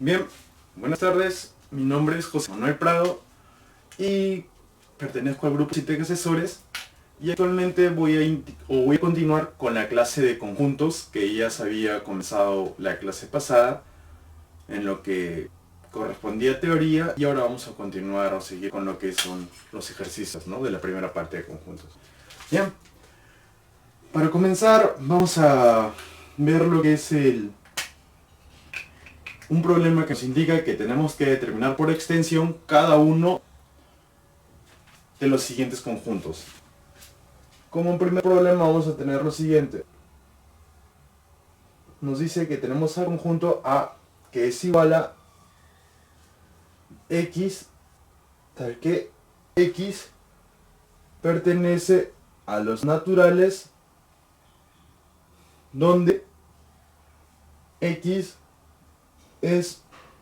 Bien, buenas tardes, mi nombre es José Manuel Prado y pertenezco al grupo CITEC Asesores y actualmente voy a continuar con la clase de conjuntos que ya se había comenzado la clase pasada en lo que correspondía a teoría y ahora vamos a continuar o seguir con lo que son los ejercicios, ¿no?, de la primera parte de conjuntos. Bien, para comenzar vamos a ver lo que es un problema que nos indica que tenemos que determinar por extensión cada uno de los siguientes conjuntos. Como primer problema vamos a tener lo siguiente. Nos dice que tenemos al conjunto A que es igual a X, tal que X pertenece a los naturales donde X es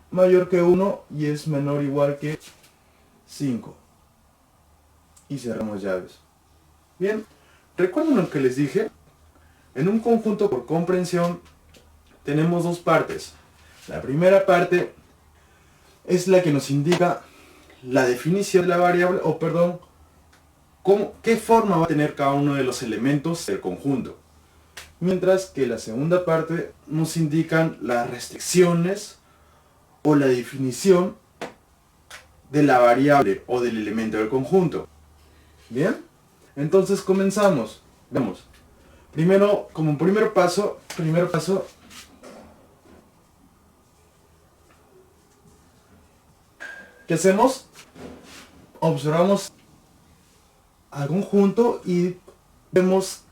mayor que 1 y es menor o igual que 5. Y cerramos llaves. Bien, recuerden lo que les dije. En un conjunto por comprensión tenemos dos partes. La primera parte es la que nos indica la definición de la variable, o perdón, qué forma va a tener cada uno de los elementos del conjunto. Mientras que la segunda parte nos indican las restricciones o la definición de la variable o del elemento del conjunto. Bien, entonces comenzamos. Vemos. Primero, como primer paso, ¿qué hacemos? Observamos al conjunto y vemos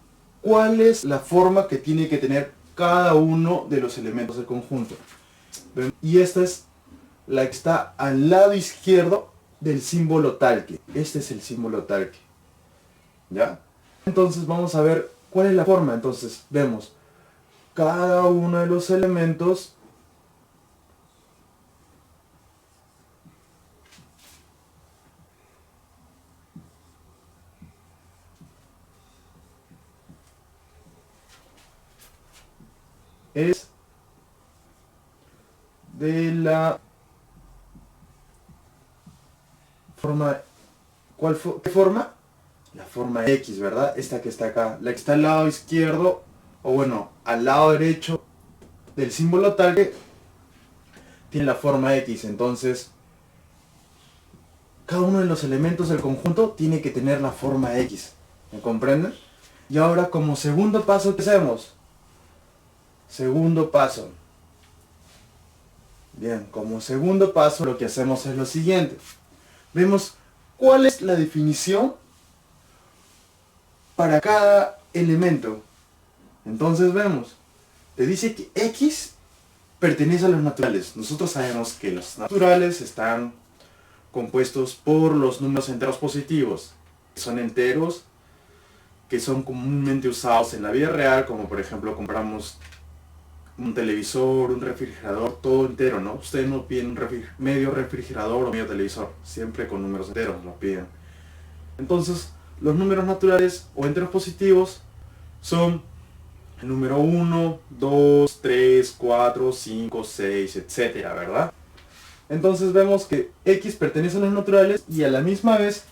cuál es la forma que tiene que tener cada uno de los elementos del conjunto. Y esta es la que está al lado izquierdo del símbolo tal que. Este es el símbolo tal que. ¿Ya? Entonces vamos a ver cuál es la forma. Entonces vemos cada uno de los elementos es de la forma. ¿Qué forma? La forma X, ¿verdad? Esta que está acá, la que está al lado izquierdo, o bueno, al lado derecho del símbolo tal que tiene la forma X. Entonces, cada uno de los elementos del conjunto tiene que tener la forma X. ¿Me comprenden? Y ahora, como segundo paso, ¿qué hacemos? Segundo paso. Bien, como segundo paso lo que hacemos es lo siguiente. Vemos cuál es la definición para cada elemento. Entonces vemos, te dice que X pertenece a los naturales. Nosotros sabemos que los naturales están compuestos por los números enteros positivos, que son enteros que son comúnmente usados en la vida real, como por ejemplo compramos un televisor, un refrigerador, todo entero, ¿no? Ustedes no piden medio refrigerador o medio televisor, siempre con números enteros lo piden. Entonces, los números naturales o enteros positivos son el número 1, 2, 3, 4, 5, 6, etcétera, ¿verdad? Entonces vemos que X pertenece a los naturales y a la misma vez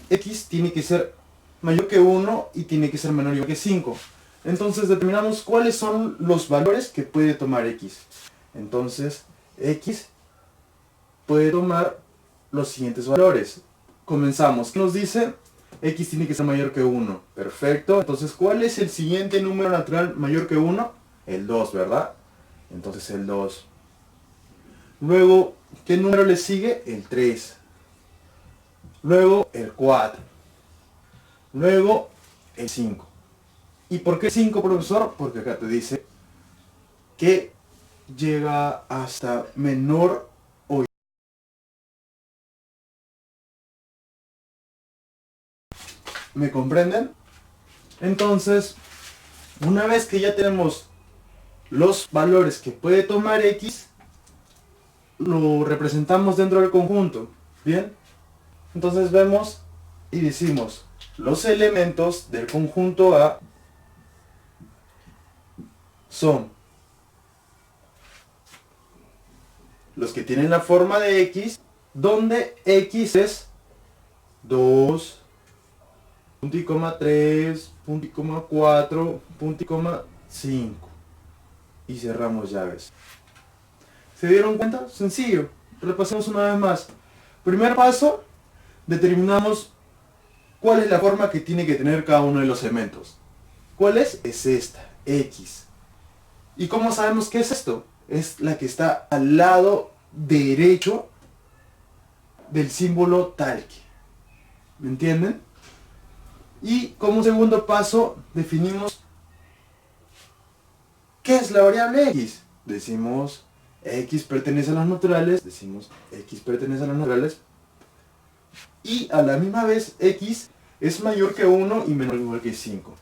X tiene que ser mayor que 1 y tiene que ser menor o igual que 5. Entonces determinamos cuáles son los valores que puede tomar X. Entonces X puede tomar los siguientes valores. Comenzamos. ¿Qué nos dice? X tiene que ser mayor que 1. Perfecto. Entonces, ¿cuál es el siguiente número natural mayor que 1? El 2, ¿verdad? Entonces el 2. Luego, ¿qué número le sigue? El 3. Luego el 4. Luego el 5. ¿Y por qué 5, profesor? Porque acá te dice que llega hasta menor o igual. ¿Me comprenden? Entonces, una vez que ya tenemos los valores que puede tomar X, lo representamos dentro del conjunto. ¿Bien? Entonces vemos y decimos, los elementos del conjunto A son los que tienen la forma de X, donde X es 2, punto y coma 3, punto y coma 4, punto y coma 5. Y cerramos llaves. ¿Se dieron cuenta? Sencillo. Repasemos una vez más. Primer paso, determinamos cuál es la forma que tiene que tener cada uno de los elementos. ¿Cuál es? Es esta, X. ¿Y cómo sabemos qué es esto? Es la que está al lado derecho del símbolo tal que. ¿Me entienden? Y como segundo paso definimos ¿qué es la variable X? Decimos X pertenece a las naturales, decimos X pertenece a las naturales, y a la misma vez X es mayor que 1 y menor o igual que 5.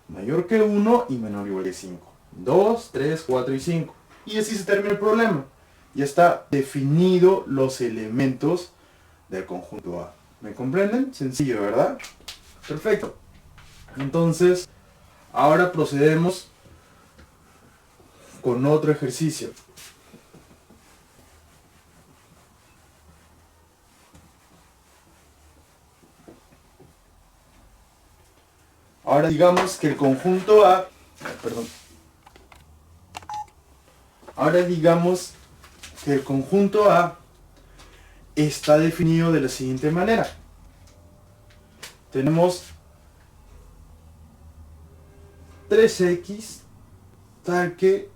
Mayor que 1 y menor o igual que 5. 2, 3, 4 y 5. Y así se termina el problema. Ya está definido los elementos del conjunto A. ¿Me comprenden? Sencillo, ¿verdad? Perfecto. Entonces, ahora procedemos con otro ejercicio. Ahora digamos que el conjunto A, perdón. Ahora digamos que el conjunto A está definido de la siguiente manera. Tenemos 3x tal que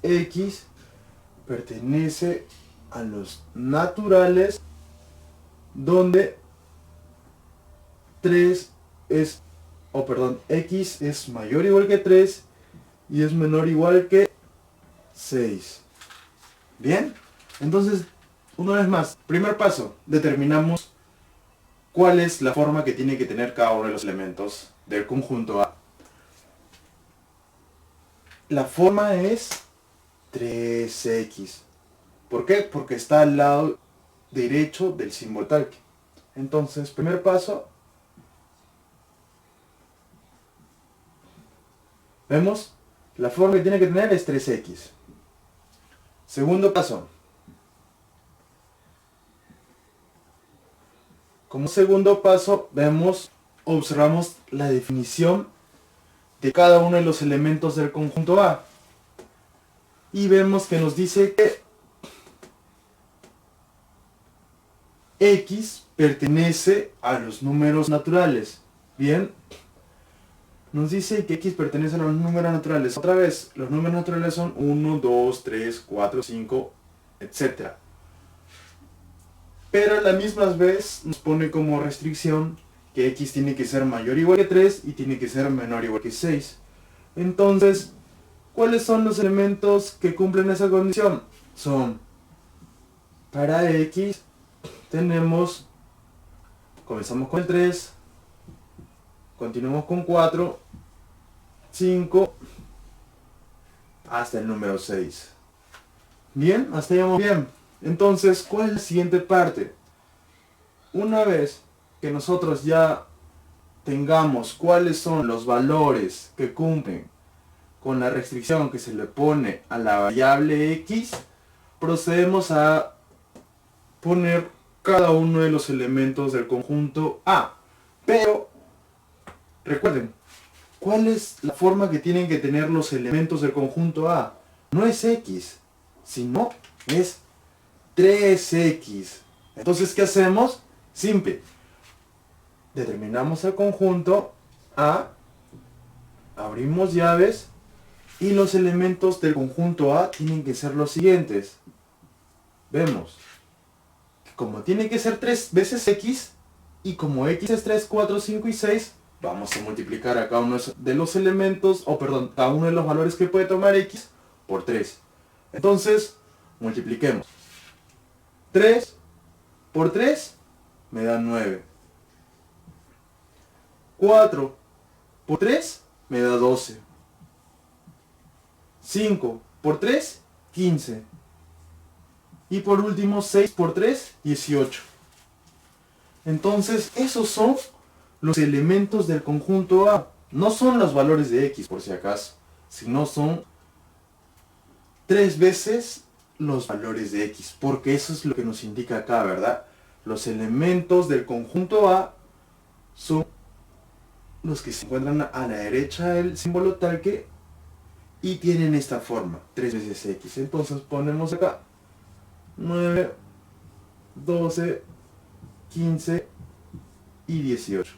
x pertenece a los naturales donde 3 es, x es mayor o igual que 3 y es menor o igual que 6. ¿Bien? Entonces, una vez más, primer paso, determinamos cuál es la forma que tiene que tener cada uno de los elementos del conjunto A. La forma es 3x. ¿Por qué? Porque está al lado derecho del símbolo tal que. Entonces, primer paso, vemos, la forma que tiene que tener es 3x. Segundo paso, como segundo paso, observamos la definición de cada uno de los elementos del conjunto A. Y vemos que nos dice que X pertenece a los números naturales. Bien, nos dice que X pertenece a los números naturales. Otra vez, los números naturales son 1, 2, 3, 4, 5, etc. Pero a la misma vez nos pone como restricción que X tiene que ser mayor o igual que 3 y tiene que ser menor o igual que 6. Entonces, ¿cuáles son los elementos que cumplen esa condición? Son, para X, comenzamos con el 3, continuamos con 4, 5, hasta el número 6. Bien, hasta ahí vamos bien. Entonces, ¿cuál es la siguiente parte? Una vez que nosotros ya tengamos cuáles son los valores que cumplen con la restricción que se le pone a la variable X, procedemos a poner cada uno de los elementos del conjunto A. Pero, recuerden, ¿cuál es la forma que tienen que tener los elementos del conjunto A? No es X, sino es 3X. Entonces, ¿qué hacemos? Simple. Determinamos el conjunto A, abrimos llaves y los elementos del conjunto A tienen que ser los siguientes. Vemos que como tiene que ser 3 veces X y como X es 3, 4, 5 y 6, vamos a multiplicar a cada uno de los elementos, cada uno de los valores que puede tomar X por 3. Entonces, multipliquemos. 3 por 3 me da 9. 4 por 3 me da 12. 5 por 3, 15. Y por último, 6 por 3, 18. Entonces, esos son los elementos del conjunto A. No son los valores de X, por si acaso, sino son 3 veces los valores de X, porque eso es lo que nos indica acá, ¿verdad? Los elementos del conjunto A son los que se encuentran a la derecha del símbolo tal que y tienen esta forma, 3 veces X. Entonces ponemos acá 9, 12, 15 y 18.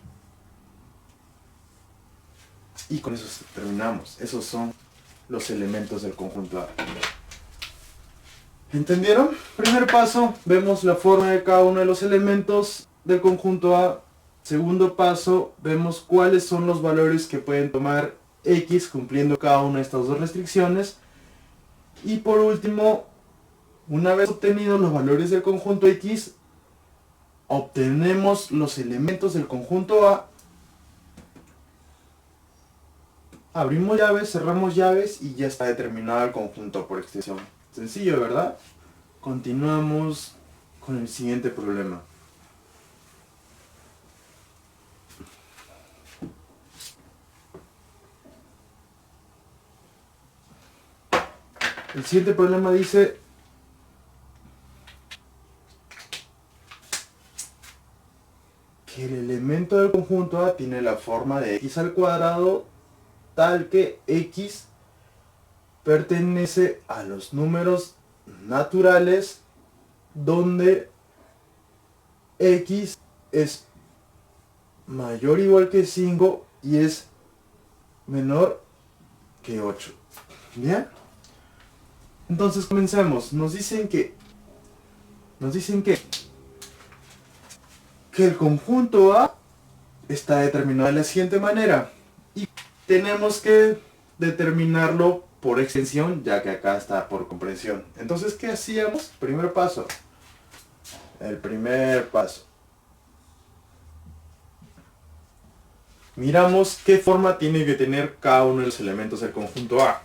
Y con eso terminamos. Esos son los elementos del conjunto A. ¿Entendieron? Primer paso, vemos la forma de cada uno de los elementos del conjunto A. Segundo paso, vemos cuáles son los valores que pueden tomar X cumpliendo cada una de estas dos restricciones. Y por último, una vez obtenidos los valores del conjunto X, obtenemos los elementos del conjunto A. Abrimos llaves, cerramos llaves y ya está determinado el conjunto por extensión. Sencillo, ¿verdad? Continuamos con el siguiente problema. El siguiente problema dice que el elemento del conjunto A tiene la forma de x al cuadrado tal que x pertenece a los números naturales donde x es mayor o igual que 5 y es menor que 8. ¿Bien? Entonces comencemos. Nos dicen que el conjunto A está determinado de la siguiente manera y tenemos que determinarlo por extensión, ya que acá está por comprensión. Entonces, ¿qué hacíamos? Primer paso. El primer paso. Miramos qué forma tiene que tener cada uno de los elementos del conjunto A.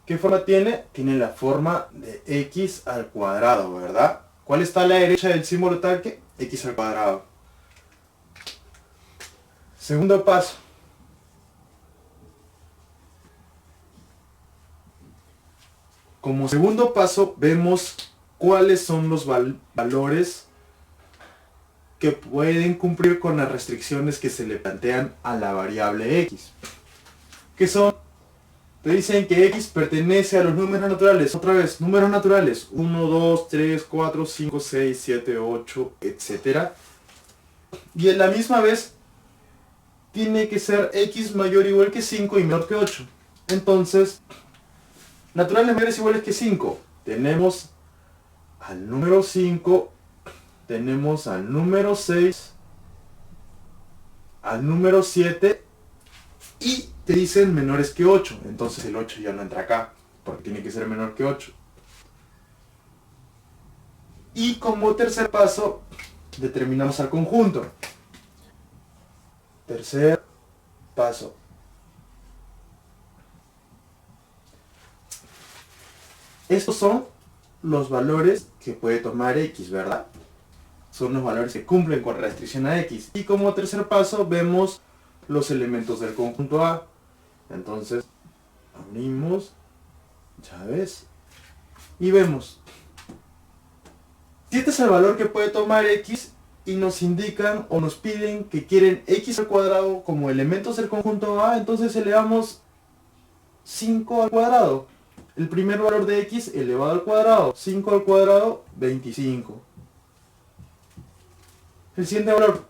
¿Qué forma tiene? Tiene la forma de x al cuadrado, ¿verdad? ¿Cuál está a la derecha del símbolo tal que? X al cuadrado. Segundo paso. Como segundo paso vemos cuáles son los valores que pueden cumplir con las restricciones que se le plantean a la variable x. Que son, te dicen que x pertenece a los números naturales. Otra vez, números naturales. 1, 2, 3, 4, 5, 6, 7, 8, etc. Y en la misma vez tiene que ser x mayor o igual que 5 y menor que 8. Entonces, naturales mayores o iguales que 5. Tenemos al número 5, tenemos al número 6, al número 7 y te dicen menores que 8. Entonces el 8 ya no entra acá, porque tiene que ser menor que 8. Y como tercer paso, determinamos al conjunto. Tercer paso. Estos son los valores que puede tomar x, ¿verdad? Son los valores que cumplen con restricción a x. Y como tercer paso vemos los elementos del conjunto A. Entonces, abrimos llaves y vemos. Si este es el valor que puede tomar x y nos indican o nos piden que quieren x al cuadrado como elementos del conjunto A, entonces elevamos 5 al cuadrado. El primer valor de x elevado al cuadrado, 5 al cuadrado, 25. El siguiente valor,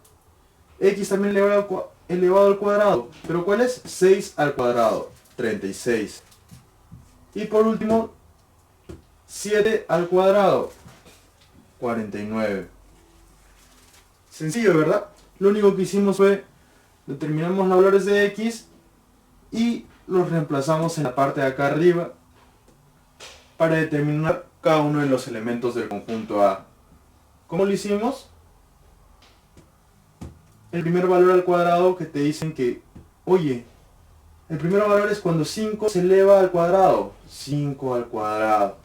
x también elevado al cuadrado, pero ¿cuál es? 6 al cuadrado, 36. Y por último, 7 al cuadrado, 49. Sencillo, ¿verdad? Lo único que hicimos fue determinamos los valores de x y los reemplazamos en la parte de acá arriba para determinar cada uno de los elementos del conjunto A. ¿Cómo lo hicimos? El primer valor al cuadrado que te dicen que, oye, el primer valor es cuando 5 se eleva al cuadrado, 5 al cuadrado.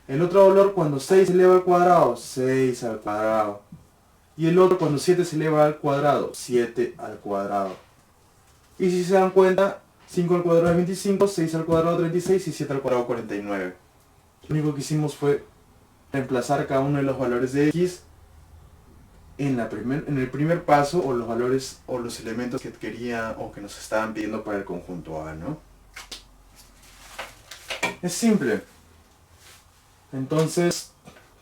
El otro valor cuando 6 se eleva al cuadrado, 6 al cuadrado. Y el otro cuando 7 se eleva al cuadrado, 7 al cuadrado. Y si se dan cuenta, 5 al cuadrado es 25, 6 al cuadrado 36 y 7 al cuadrado 49. Lo único que hicimos fue reemplazar cada uno de los valores de x en el primer paso, o los valores o los elementos que quería o que nos estaban pidiendo para el conjunto A, ¿no? Es simple. Entonces,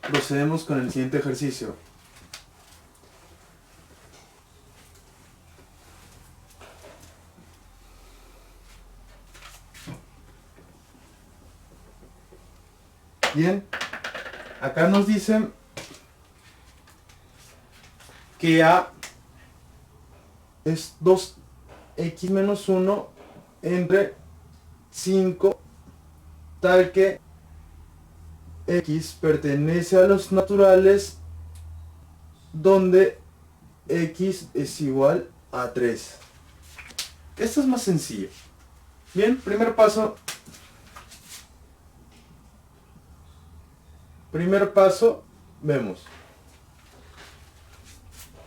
procedemos con el siguiente ejercicio. Bien, acá nos dicen que A es 2x menos 1 entre 5, tal que x pertenece a los naturales donde x es igual a 3. Esto es más sencillo. Bien, primer paso, vemos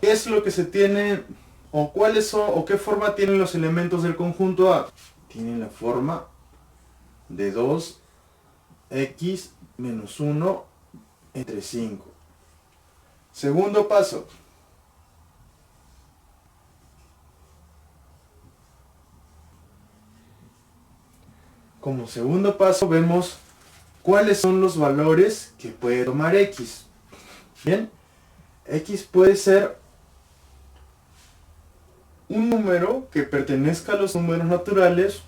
qué es lo que se tiene, o cuáles son, o qué forma tienen los elementos del conjunto A. Tienen la forma de 2x menos 1 entre 5. Segundo paso. Como segundo paso vemos cuáles son los valores que puede tomar x. Bien, x puede ser un número que pertenezca a los números naturales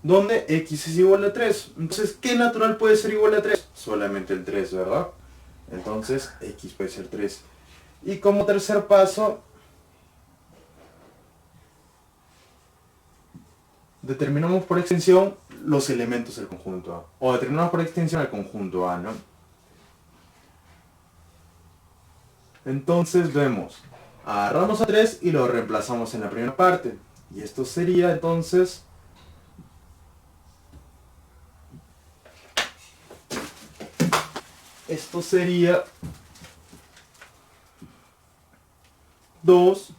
donde x es igual a 3. Entonces, ¿qué natural puede ser igual a 3? Solamente el 3, ¿verdad? Entonces, x puede ser 3. Y como tercer paso, determinamos por extensión los elementos del conjunto A. O determinamos por extensión el conjunto A, ¿no? Entonces vemos, agarramos a 3 y lo reemplazamos en la primera parte. Y esto sería entonces esto sería 2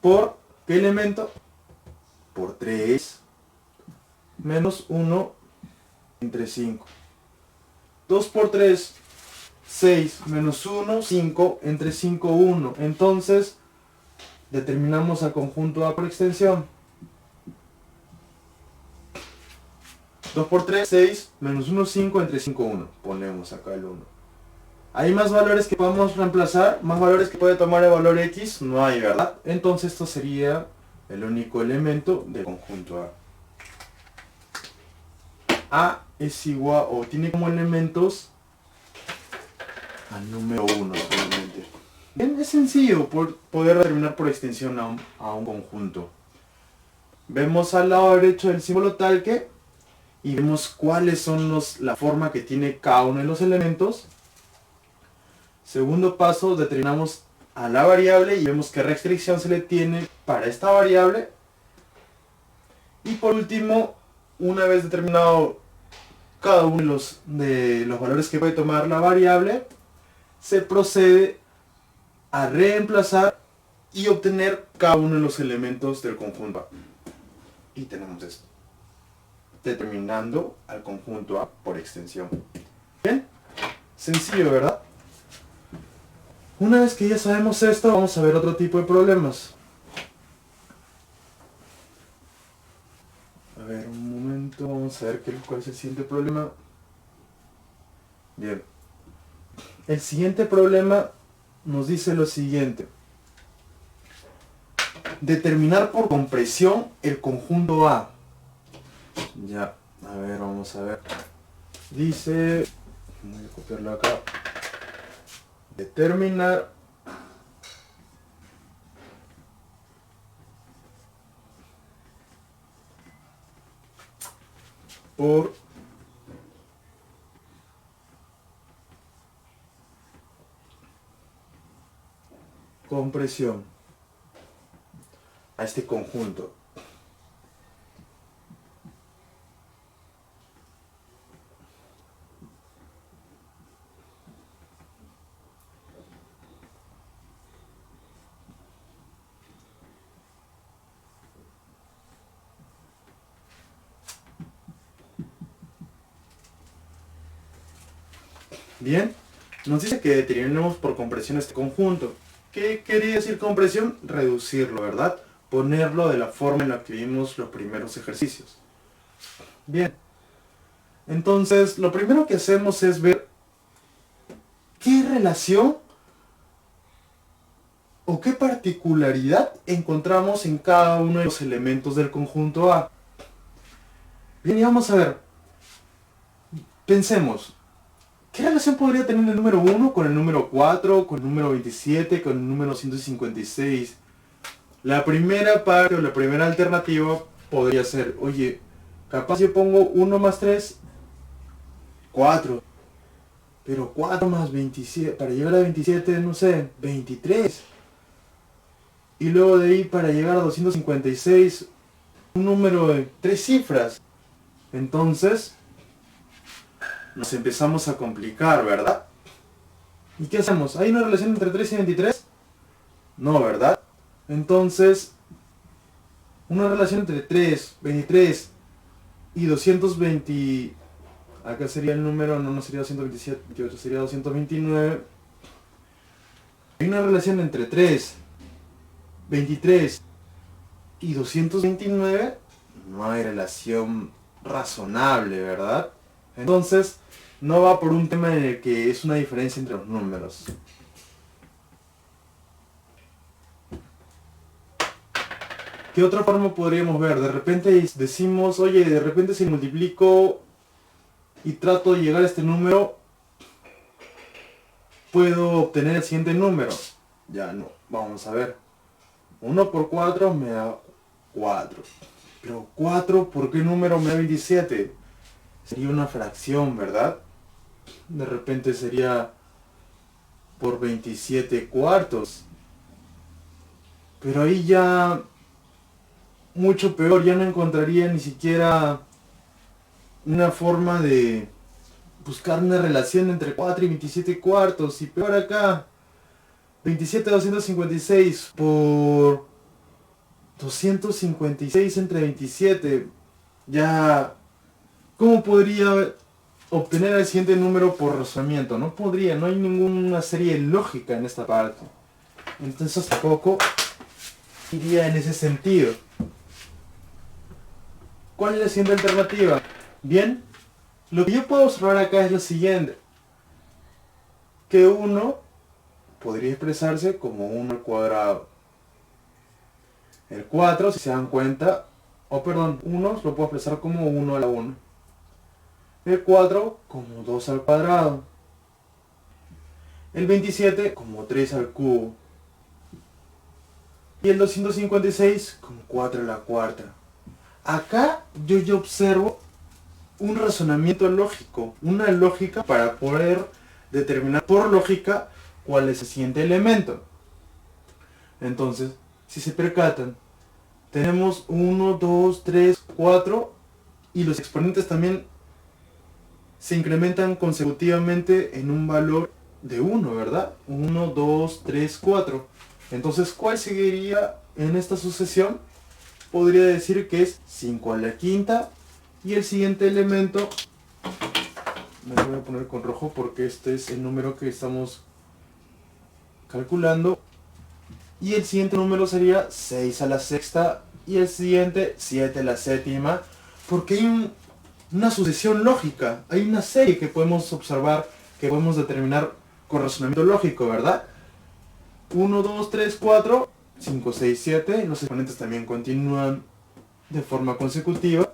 por, ¿qué elemento? Por 3 menos 1 entre 5. 2 por 3, 6 menos 1, 5 entre 5, 1. Entonces, determinamos al conjunto A por extensión. 2 por 3, 6 menos 1, 5 entre 5, 1. Ponemos acá el 1. ¿Hay más valores que podemos reemplazar? ¿Más valores que puede tomar el valor X? No hay, ¿verdad? Entonces esto sería el único elemento del conjunto A. A es igual, o tiene como elementos al número 1 solamente. Bien, es sencillo poder determinar por extensión a un conjunto. Vemos al lado derecho el símbolo tal que y vemos cuáles son la forma que tiene cada uno de los elementos. Segundo paso, determinamos a la variable y vemos qué restricción se le tiene para esta variable. Y por último, una vez determinado cada uno de los valores que puede tomar la variable, se procede a reemplazar y obtener cada uno de los elementos del conjunto A. Y tenemos esto, determinando al conjunto A por extensión. Bien, sencillo, ¿verdad? Una vez que ya sabemos esto, vamos a ver otro tipo de problemas. A ver, un momento, vamos a ver cuál es el siguiente problema. Bien. El siguiente problema nos dice lo siguiente. Determinar por compresión el conjunto A. Ya, a ver, vamos a ver. Dice, voy a copiarlo acá. Determinar por compresión a este conjunto. Bien, nos dice que determinemos por compresión este conjunto. ¿Qué quería decir compresión? Reducirlo, ¿verdad? Ponerlo de la forma en la que vimos los primeros ejercicios. Bien, entonces lo primero que hacemos es ver qué relación o qué particularidad encontramos en cada uno de los elementos del conjunto A. Bien, y vamos a ver. Pensemos, ¿qué relación podría tener el número 1 con el número 4, con el número 27, con el número 156? La primera parte o la primera alternativa podría ser, oye, capaz yo pongo 1 más 3, 4. Pero 4 más 27, para llegar a 27, no sé, 23. Y luego de ahí para llegar a 256, un número de 3 cifras. Entonces, nos empezamos a complicar, ¿verdad? ¿Y qué hacemos? ¿Hay una relación entre 3 y 23? No, ¿verdad? Entonces, una relación entre 3, 23 y 220... Acá sería el número, no sería 227, 28, sería 229. Hay una relación entre 3, 23 y 229. No hay relación razonable, ¿verdad? Entonces, no va por un tema en el que es una diferencia entre los números. ¿Qué otra forma podríamos ver? De repente decimos, oye, de repente si multiplico y trato de llegar a este número, puedo obtener el siguiente número. Ya no, vamos a ver. 1 por 4 me da 4. Pero 4, ¿por qué número me da 27? Sería una fracción, ¿verdad? De repente sería por 27 cuartos. Pero ahí ya mucho peor, ya no encontraría ni siquiera una forma de buscar una relación entre 4 y 27 cuartos. Y peor acá, 27 a 256 por 256 entre 27. Ya, ¿cómo podría obtener el siguiente número por razonamiento? No podría, no hay ninguna serie lógica en esta parte. Entonces tampoco iría en ese sentido. ¿Cuál es la siguiente alternativa? Bien, lo que yo puedo observar acá es lo siguiente. Que 1 podría expresarse como 1 al cuadrado. El 4, si se dan cuenta, 1 lo puedo expresar como 1 a la 1. El 4 como 2 al cuadrado. El 27 como 3 al cubo. Y el 256 como 4 a la cuarta. Acá yo observo un razonamiento lógico, una lógica para poder determinar por lógica cuál es el siguiente elemento. Entonces, si se percatan, tenemos 1, 2, 3, 4 y los exponentes también se incrementan consecutivamente en un valor de 1, ¿verdad? 1, 2, 3, 4. Entonces, ¿cuál seguiría en esta sucesión? Podría decir que es 5 a la quinta y el siguiente elemento, me lo voy a poner con rojo porque este es el número que estamos calculando, y el siguiente número sería 6 a la sexta y el siguiente 7 a la séptima, porque hay una sucesión lógica, hay una serie que podemos observar, que podemos determinar con razonamiento lógico, ¿verdad? 1, 2, 3, 4, 5, 6, 7, los exponentes también continúan de forma consecutiva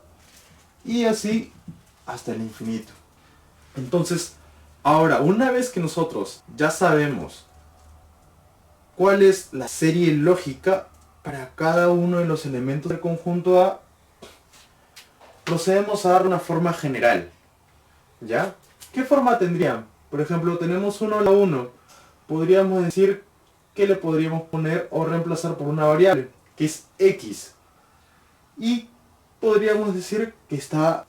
y así hasta el infinito. Entonces, ahora, una vez que nosotros ya sabemos cuál es la serie lógica para cada uno de los elementos del conjunto A, procedemos a dar una forma general. ¿Ya? ¿Qué forma tendrían? Por ejemplo, tenemos 1 a la 1. Podríamos decir que le podríamos poner o reemplazar por una variable, que es x. Y podríamos decir que está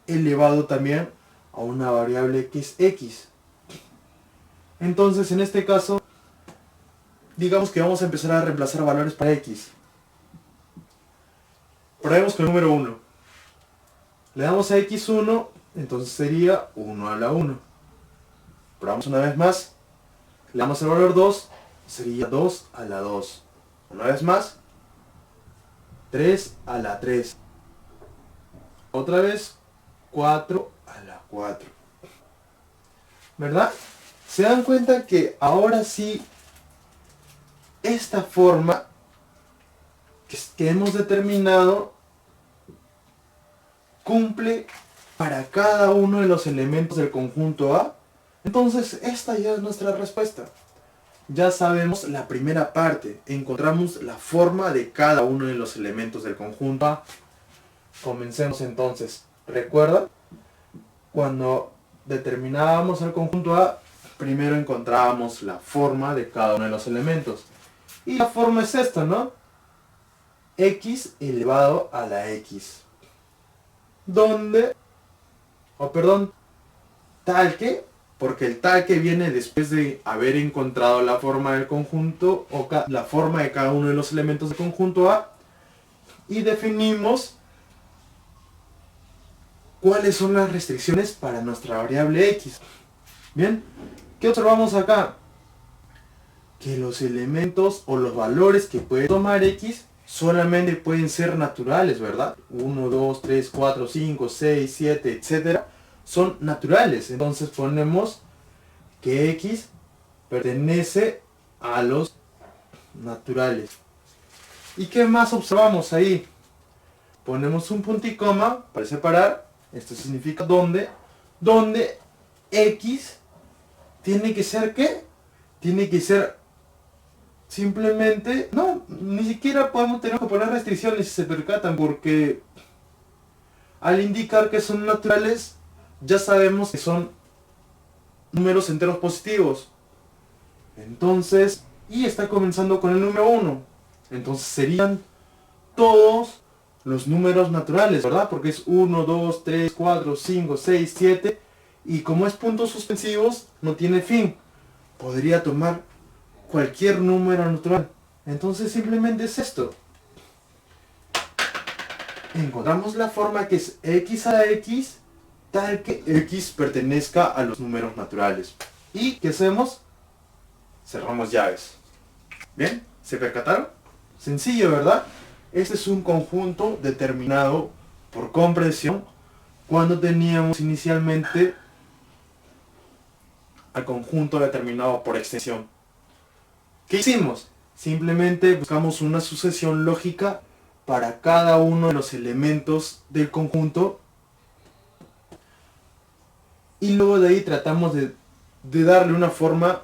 elevado también a una variable que es x. Entonces, en este caso, digamos que vamos a empezar a reemplazar valores para x. Probemos con el número 1. Le damos a x1, entonces sería 1 a la 1. Probamos una vez más. Le damos el valor 2, sería 2 a la 2. Una vez más, 3 a la 3. Otra vez, 4 a la 4. ¿Verdad? ¿Se dan cuenta que ahora sí esta forma que hemos determinado cumple para cada uno de los elementos del conjunto A? Entonces esta ya es nuestra respuesta. Ya sabemos la primera parte, encontramos la forma de cada uno de los elementos del conjunto A. Comencemos entonces. ¿Recuerdan? Cuando determinábamos el conjunto A, primero encontrábamos la forma de cada uno de los elementos. Y la forma es esta, ¿no? X elevado a la X. Donde, tal que, porque el tal que viene después de haber encontrado la forma del conjunto, o la forma de cada uno de los elementos del conjunto A, y definimos cuáles son las restricciones para nuestra variable X. Bien, ¿qué observamos acá? Que los elementos o los valores que puede tomar X solamente pueden ser naturales, ¿verdad? 1, 2, 3, 4, 5, 6, 7, etcétera. Son naturales. Entonces ponemos que X pertenece a los naturales. ¿Y qué más observamos ahí? Ponemos un punto y coma para separar. Esto significa donde X tiene que ser ¿qué? Tiene que ser simplemente, no, ni siquiera tener que poner restricciones si se percatan, porque al indicar que son naturales, ya sabemos que son números enteros positivos. Entonces, y está comenzando con el número 1. Entonces serían todos los números naturales, ¿verdad? Porque es 1, 2, 3, 4, 5, 6, 7. Y como es puntos suspensivos, no tiene fin. Podría tomar cualquier número natural. Entonces simplemente es esto. Encontramos la forma que es X a la X, tal que X pertenezca a los números naturales. ¿Y qué hacemos? Cerramos llaves. ¿Bien? ¿Se percataron? Sencillo, ¿verdad? Este es un conjunto determinado por comprensión cuando teníamos inicialmente al conjunto determinado por extensión. ¿Qué hicimos? Simplemente buscamos una sucesión lógica para cada uno de los elementos del conjunto y luego de ahí tratamos de darle una forma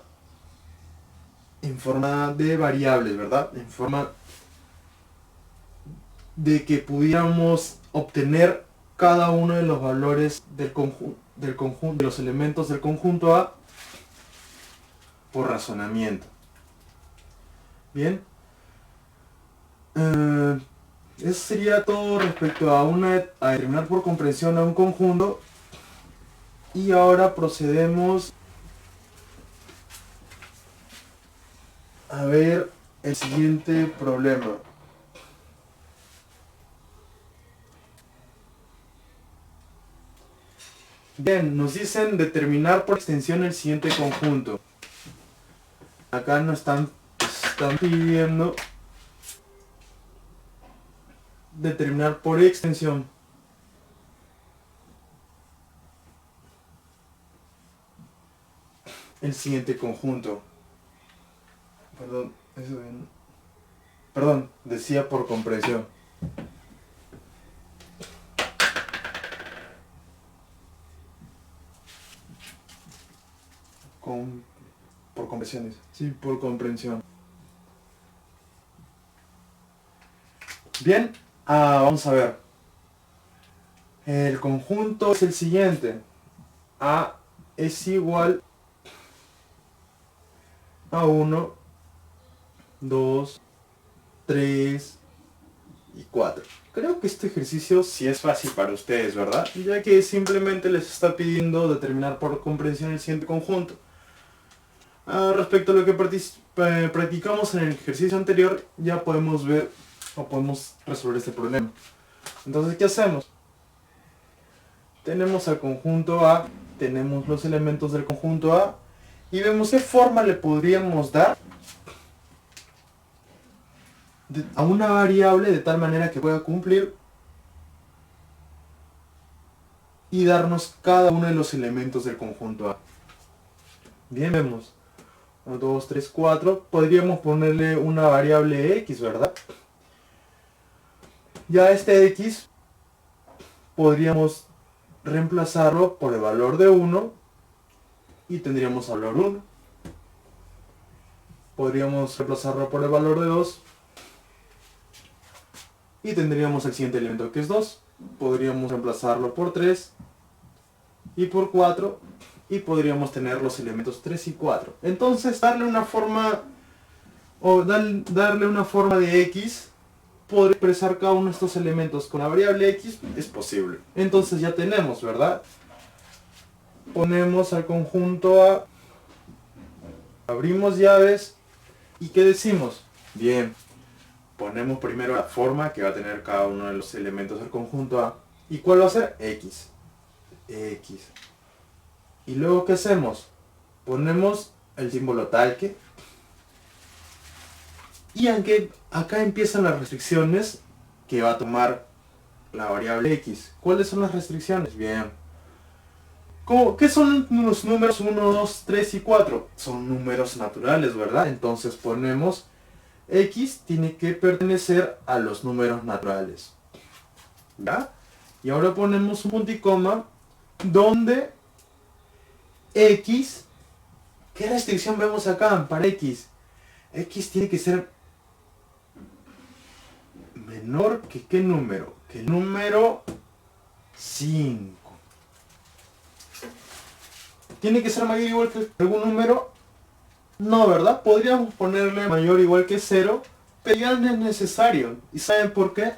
en forma de variables, ¿verdad? En forma de que pudiéramos obtener cada uno de los valores del conjunto, de los elementos del conjunto A por razonamiento. Bien. Eso sería todo respecto a determinar por comprensión a un conjunto. Y ahora procedemos a ver el siguiente problema. Bien, nos dicen determinar por extensión el siguiente conjunto. Acá nos están pidiendo determinar por extensión el siguiente conjunto. Perdón, decía por comprensión. Por comprensiones. Sí, por comprensión. Bien, vamos a ver. El conjunto es el siguiente. A es igual a 1, 2, 3 y 4. Creo que este ejercicio sí es fácil para ustedes, ¿verdad? Ya que simplemente les está pidiendo determinar por comprensión el siguiente conjunto. Respecto a lo que practicamos en el ejercicio anterior, ya podemos ver o podemos resolver este problema. Entonces, ¿qué hacemos? Tenemos al conjunto A, tenemos los elementos del conjunto A y vemos qué forma le podríamos dar a una variable de tal manera que pueda cumplir y darnos cada uno de los elementos del conjunto A. Bien, vemos 1, 2, 3, 4. Podríamos ponerle una variable X, ¿verdad? Ya este X podríamos reemplazarlo por el valor de 1 y tendríamos el valor 1. Podríamos reemplazarlo por el valor de 2 y tendríamos el siguiente elemento que es 2. Podríamos reemplazarlo por 3 y por 4 y podríamos tener los elementos 3 y 4. Entonces darle una forma darle una forma de X, poder expresar cada uno de estos elementos con la variable X es posible. Entonces ya tenemos, ¿verdad? Ponemos al conjunto A, abrimos llaves y ¿qué decimos? Bien, ponemos primero la forma que va a tener cada uno de los elementos del conjunto A. ¿Y cuál va a ser? X. X. Y luego ¿qué hacemos? Ponemos el símbolo tal que. Y aunque acá empiezan las restricciones que va a tomar la variable X. ¿Cuáles son las restricciones? Bien. ¿Qué son los números 1, 2, 3 y 4? Son números naturales, ¿verdad? Entonces ponemos X tiene que pertenecer a los números naturales. ¿Ya? Y ahora ponemos un punto y coma donde X, ¿qué restricción vemos acá para X? X tiene que ser menor que ¿qué número? Que el número 5. ¿Tiene que ser mayor o igual que algún número? No, ¿verdad? Podríamos ponerle mayor o igual que 0, pero ya no es necesario. ¿Y saben por qué?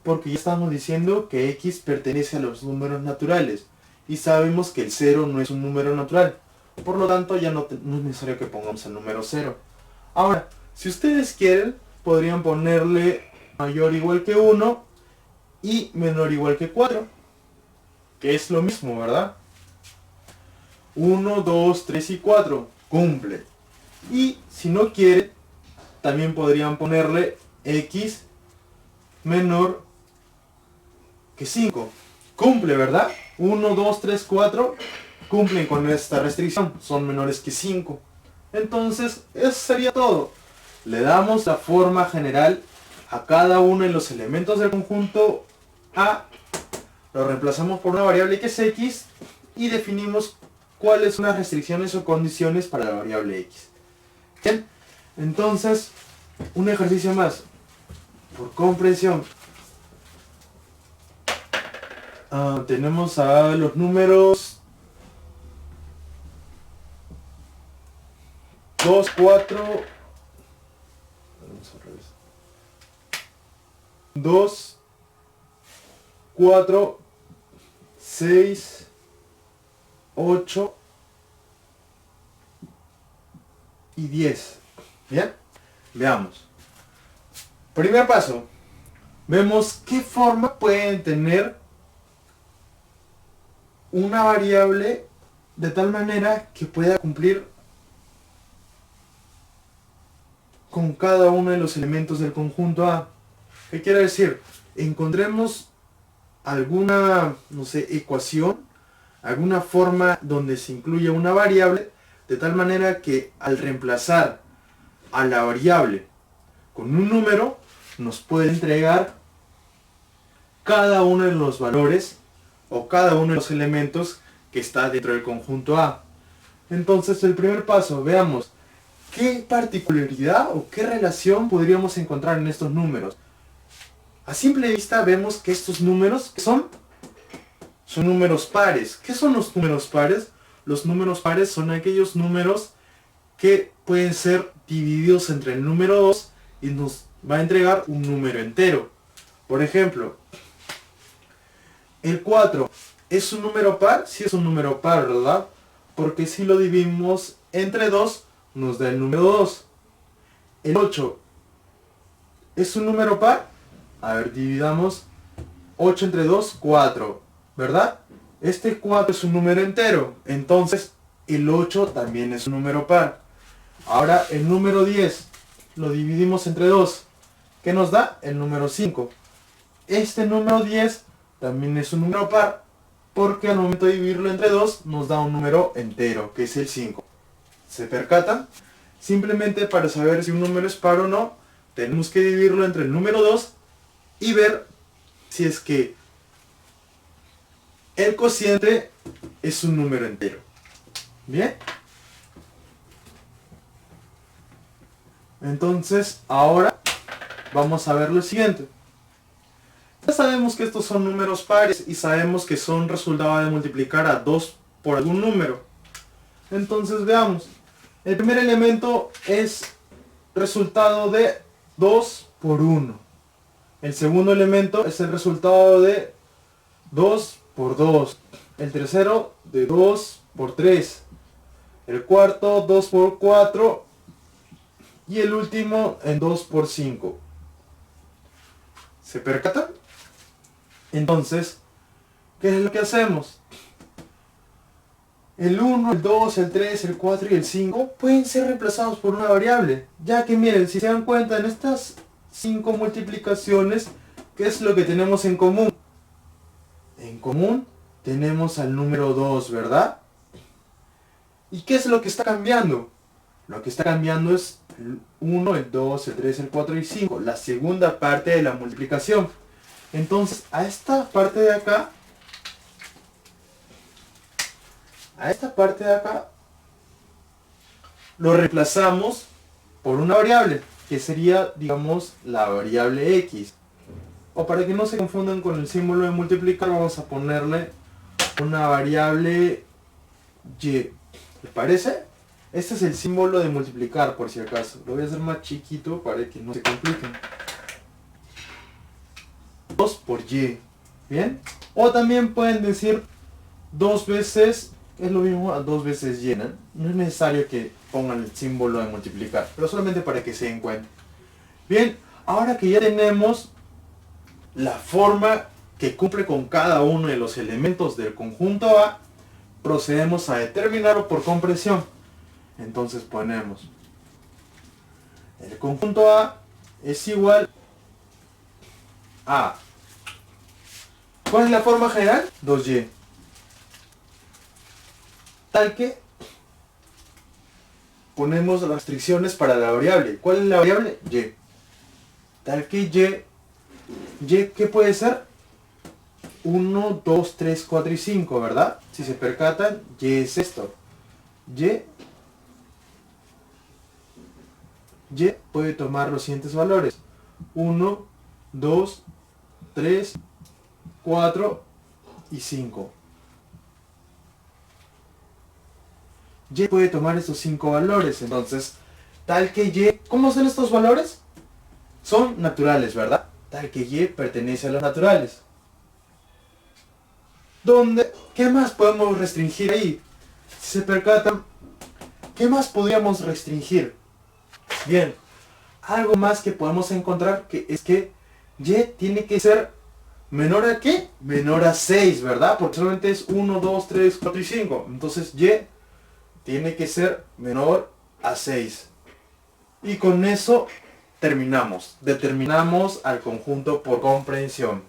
Porque ya estamos diciendo que X pertenece a los números naturales. Y sabemos que el 0 no es un número natural. Por lo tanto, ya no es necesario que pongamos el número 0. Ahora, si ustedes quieren, podrían ponerle mayor o igual que 1 y menor o igual que 4. Que es lo mismo, ¿verdad? 1, 2, 3 y 4. Cumple. Y si no quieren, también podrían ponerle X menor que 5. Cumple, ¿verdad? 1, 2, 3, 4 cumplen con esta restricción. Son menores que 5. Entonces, eso sería todo. Le damos la forma general a cada uno de los elementos del conjunto A. Lo reemplazamos por una variable que es X. Y definimos cuáles son las restricciones o condiciones para la variable X. Bien, entonces, un ejercicio más, por comprensión. Tenemos a los números 2, 4, 2, 4, 6, 8 y 10. Bien, veamos. Primer paso, vemos qué forma pueden tener una variable de tal manera que pueda cumplir con cada uno de los elementos del conjunto A. ¿Qué quiere decir? Encontremos alguna, no sé, ecuación, alguna forma donde se incluya una variable de tal manera que al reemplazar a la variable con un número nos puede entregar cada uno de los valores o cada uno de los elementos que está dentro del conjunto A. Entonces el primer paso, veamos qué particularidad o qué relación podríamos encontrar en estos números. A simple vista vemos que estos números son números pares. ¿Qué son los números pares? Los números pares son aquellos números que pueden ser divididos entre el número 2 y nos va a entregar un número entero. Por ejemplo, el 4 es un número par. Sí es un número par, ¿verdad? Porque si lo dividimos entre 2 nos da el número 2. El 8 es un número par. A ver, dividamos 8 entre 2, 4, ¿verdad? Este 4 es un número entero, entonces el 8 también es un número par. Ahora el número 10 lo dividimos entre 2. ¿Qué nos da? El número 5. Este número 10 también es un número par, porque al momento de dividirlo entre 2 nos da un número entero, que es el 5. ¿Se percatan? Simplemente para saber si un número es par o no, tenemos que dividirlo entre el número 2 y ver si es que el cociente es un número entero. ¿Bien? Entonces, ahora vamos a ver lo siguiente. Ya sabemos que estos son números pares y sabemos que son resultado de multiplicar a 2 por algún número. Entonces veamos. El primer elemento es resultado de 2 por 1. El segundo elemento es el resultado de 2 por 2. El tercero de 2 por 3. El cuarto 2 por 4. Y el último en 2 por 5. ¿Se percatan? Entonces, ¿qué es lo que hacemos? El 1, el 2, el 3, el 4 y el 5 pueden ser reemplazados por una variable. Ya que miren, si se dan cuenta en estas 5 multiplicaciones, ¿qué es lo que tenemos en común? En común tenemos al número 2, ¿verdad? ¿Y qué es lo que está cambiando? Lo que está cambiando es el 1, el 2, el 3, el 4 y 5, la segunda parte de la multiplicación. Entonces, a esta parte de acá, lo reemplazamos por una variable, que sería, digamos, la variable x. O para que no se confundan con el símbolo de multiplicar, vamos a ponerle una variable y. ¿Les parece? Este es el símbolo de multiplicar, por si acaso. Lo voy a hacer más chiquito para que no se compliquen. 2 por y. ¿Bien? O también pueden decir 2 veces, es lo mismo a 2 veces y, ¿no? No es necesario que pongan el símbolo de multiplicar, pero solamente para que se den cuenta. Bien, ahora que ya tenemos la forma que cumple con cada uno de los elementos del conjunto A, procedemos a determinarlo por compresión. Entonces ponemos el conjunto A es igual a, ¿cuál es la forma general? 2y. Tal que ponemos las restricciones para la variable. ¿Cuál es la variable? Y. Tal que y, ¿qué puede ser? 1, 2, 3, 4 y 5, ¿verdad? Si se percatan, y es esto. Y puede tomar los siguientes valores. 1, 2, 3, 4 y 5. Y puede tomar estos 5 valores. Entonces, tal que y, ¿cómo son estos valores? Son naturales, ¿verdad? Tal que y pertenece a los naturales. ¿Dónde? ¿Qué más podemos restringir ahí? Si se percatan, ¿qué más podríamos restringir? Bien, algo más que podemos encontrar que es que y tiene que ser menor a ¿qué? Menor a 6, ¿verdad? Porque solamente es 1, 2, 3, 4 y 5. Entonces y tiene que ser menor a 6. Y con eso terminamos. Determinamos al conjunto por comprensión.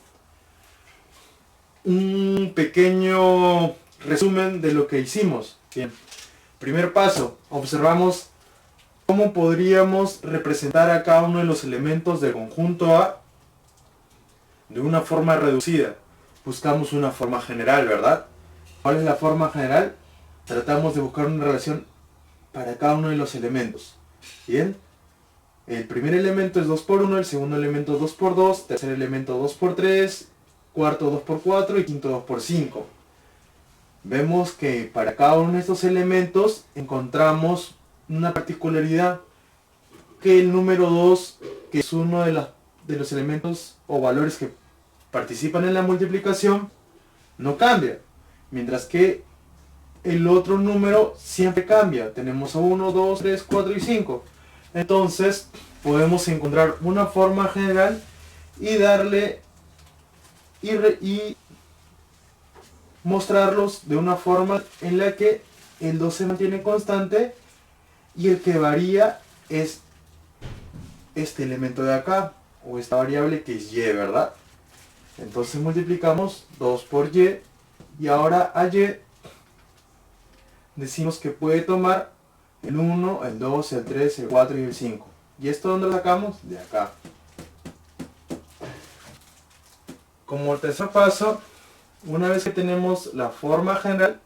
Un pequeño resumen de lo que hicimos. Bien. Primer paso, observamos cómo podríamos representar a cada uno de los elementos del conjunto A de una forma reducida. Buscamos una forma general, ¿verdad? ¿Cuál es la forma general? Tratamos de buscar una relación para cada uno de los elementos. Bien. El primer elemento es 2 por 1, el segundo elemento 2 por 2, tercer elemento 2 por 3, cuarto 2 por 4 y quinto 2 por 5. Vemos que para cada uno de estos elementos encontramos una particularidad, que el número 2, que es uno de los elementos o valores que participan en la multiplicación, no cambia, mientras que el otro número siempre cambia. Tenemos a 1, 2, 3, 4 y 5. Entonces podemos encontrar una forma general y darle y mostrarlos de una forma en la que el 2 se mantiene constante y el que varía es este elemento de acá, o esta variable que es y, ¿verdad? Entonces multiplicamos 2 por y ahora a y decimos que puede tomar el 1, el 2, el 3, el 4 y el 5. ¿Y esto dónde lo sacamos? De acá. Como tercer paso, una vez que tenemos la forma general,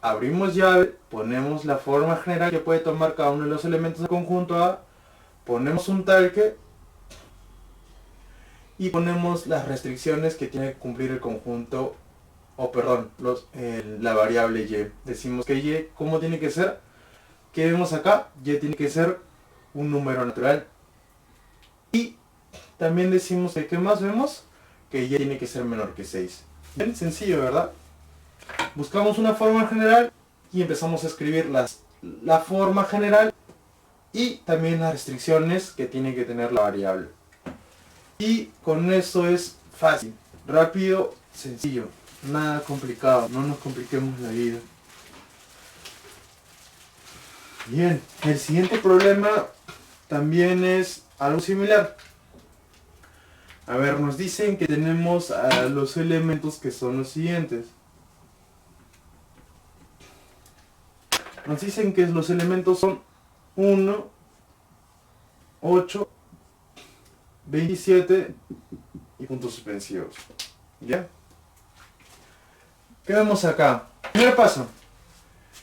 abrimos llave, ponemos la forma general que puede tomar cada uno de los elementos del conjunto A, ponemos un talque y ponemos las restricciones que tiene que cumplir el conjunto, la variable y. Decimos que y, ¿cómo tiene que ser? ¿Qué vemos acá? Y tiene que ser un número natural. Y también decimos que ¿qué más vemos? Que y tiene que ser menor que 6. Bien sencillo, ¿verdad? Buscamos una forma general y empezamos a escribir la forma general y también las restricciones que tiene que tener la variable. Y con eso es fácil, rápido, sencillo, nada complicado, no nos compliquemos la vida. Bien, el siguiente problema también es algo similar. A ver, nos dicen que tenemos los elementos que son los siguientes. Nos dicen que los elementos son 1, 8, 27 y puntos suspensivos. ¿Ya? ¿Qué vemos acá? Primer paso.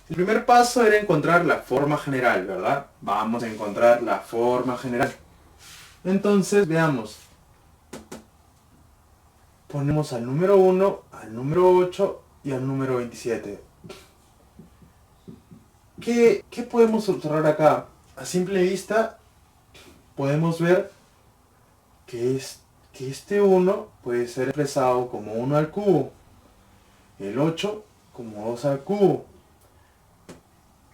El primer paso era encontrar la forma general, ¿verdad? Vamos a encontrar la forma general. Entonces, veamos. Ponemos al número 1, al número 8 y al número 27. ¿Qué podemos observar acá? A simple vista podemos ver que este 1 puede ser expresado como 1 al cubo, el 8 como 2 al cubo,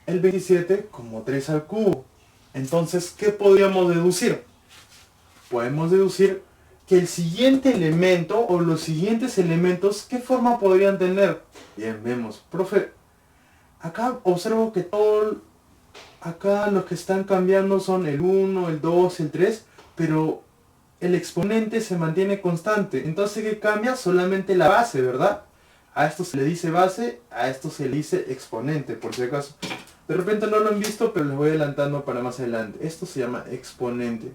el 27 como 3 al cubo. Entonces, ¿qué podríamos deducir? Podemos deducir que el siguiente elemento o los siguientes elementos, ¿qué forma podrían tener? Bien, vemos, profe, acá observo que acá los que están cambiando son el 1, el 2, el 3, pero el exponente se mantiene constante. Entonces, ¿qué cambia? Solamente la base, ¿verdad? A esto se le dice base, a esto se le dice exponente, por si acaso. De repente no lo han visto, pero les voy adelantando para más adelante. Esto se llama exponente.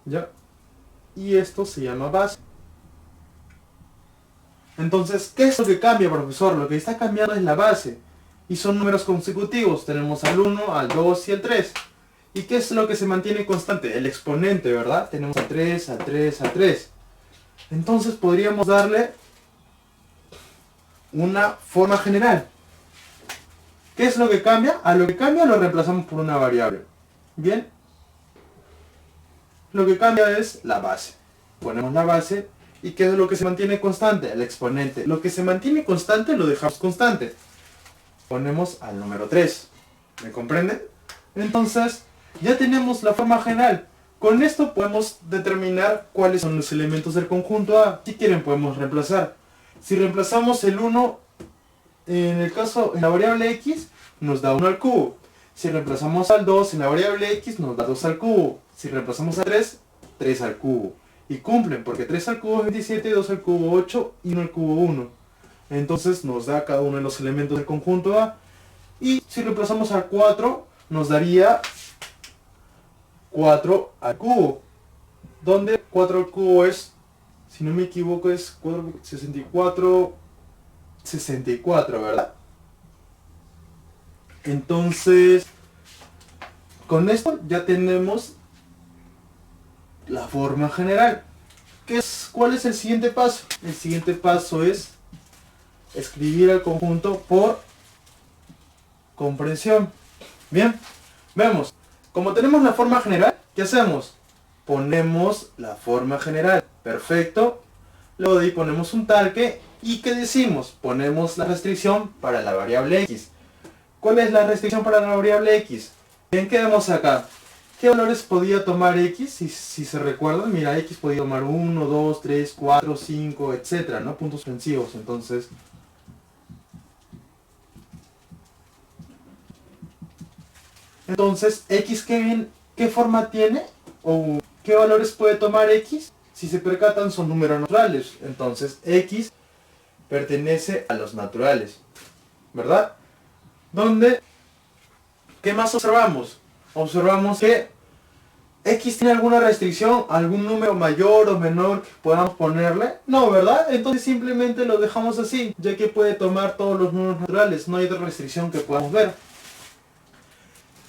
¿Ya? Y esto se llama base. Entonces, ¿qué es lo que cambia, profesor? Lo que está cambiando es la base. Y son números consecutivos. Tenemos al 1, al 2 y al 3. ¿Y qué es lo que se mantiene constante? El exponente, ¿verdad? Tenemos al 3, al 3, al 3. Entonces podríamos darle una forma general. ¿Qué es lo que cambia? A lo que cambia lo reemplazamos por una variable. ¿Bien? Lo que cambia es la base. Ponemos la base. ¿Y qué es lo que se mantiene constante? El exponente. Lo que se mantiene constante lo dejamos constante. Ponemos al número 3. ¿Me comprenden? Entonces, ya tenemos la forma general. Con esto podemos determinar cuáles son los elementos del conjunto A. Si quieren podemos reemplazar. Si reemplazamos el 1, en la variable x, nos da 1 al cubo. Si reemplazamos al 2 en la variable x, nos da 2 al cubo. Si reemplazamos a 3, 3 al cubo. Y cumplen, porque 3 al cubo es 27, 2 al cubo 8 y 1 al cubo 1. Entonces nos da cada uno de los elementos del conjunto A. Y si reemplazamos al 4, nos daría 4 al cubo. Donde 4 al cubo es, si no me equivoco, es 64, ¿verdad? Entonces, con esto ya tenemos la forma general. ¿Cuál es el siguiente paso? El siguiente paso es escribir el conjunto por comprensión. Bien, vemos. Como tenemos la forma general, ¿qué hacemos? Ponemos la forma general. Perfecto. Luego de ahí ponemos un talque. ¿Y qué decimos? Ponemos la restricción para la variable x. ¿Cuál es la restricción para la variable x? Bien, ¿qué vemos acá? ¿Qué valores podía tomar x? Si se recuerdan, mira, x podía tomar 1, 2, 3, 4, 5, etcétera, ¿no? Puntos suspensivos. Entonces, Entonces, x ¿qué forma tiene? ¿O qué valores puede tomar x? Si se percatan, son números naturales. Entonces, x pertenece a los naturales, ¿verdad? Donde, ¿qué más observamos? Observamos que x tiene alguna restricción, algún número mayor o menor que podamos ponerle. No, ¿verdad? Entonces simplemente lo dejamos así, ya que puede tomar todos los números naturales. No hay otra restricción que podamos ver.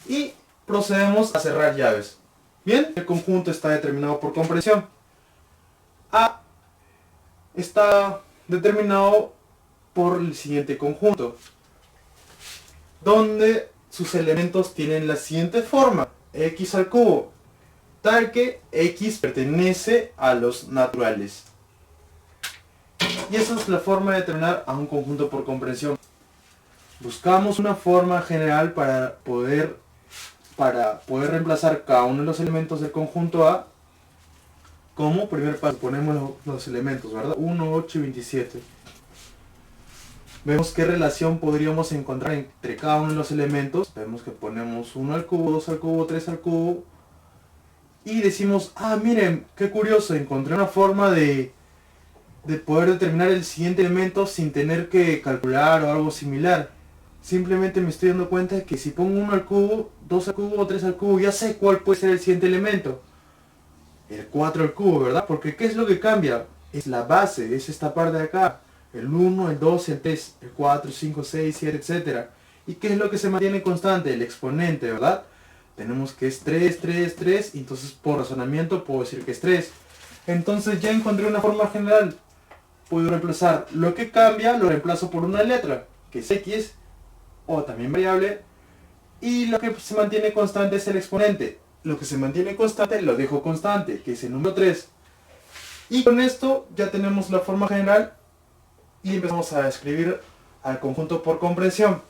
Y procedemos a cerrar llaves. Bien, el conjunto está determinado por comprensión. A está determinado por el siguiente conjunto, donde sus elementos tienen la siguiente forma: x al cubo, tal que x pertenece a los naturales. Y esa es la forma de determinar a un conjunto por comprensión. Buscamos una forma general para poder reemplazar cada uno de los elementos del conjunto A. Como primer paso ponemos los elementos, ¿verdad? 1, 8 y 27. Vemos qué relación podríamos encontrar entre cada uno de los elementos. Vemos que ponemos 1 al cubo, 2 al cubo, 3 al cubo. Y decimos, ah, miren, qué curioso, encontré una forma de poder determinar el siguiente elemento sin tener que calcular o algo similar. Simplemente me estoy dando cuenta de que si pongo 1 al cubo, 2 al cubo o 3 al cubo, ya sé cuál puede ser el siguiente elemento. El 4 al cubo, ¿verdad? Porque ¿qué es lo que cambia? Es la base, es esta parte de acá. El 1, el 2, el 3, el 4, 5, 6, 7, etc. ¿Y qué es lo que se mantiene constante? El exponente, ¿verdad? Tenemos que es 3, 3, 3, y entonces por razonamiento puedo decir que es 3. Entonces ya encontré una forma general. Puedo reemplazar lo que cambia, lo reemplazo por una letra, que es x, o también variable, y lo que se mantiene constante es el exponente. Lo que se mantiene constante lo dejo constante, que es el número 3. Y con esto ya tenemos la forma general y empezamos a escribir al conjunto por comprensión.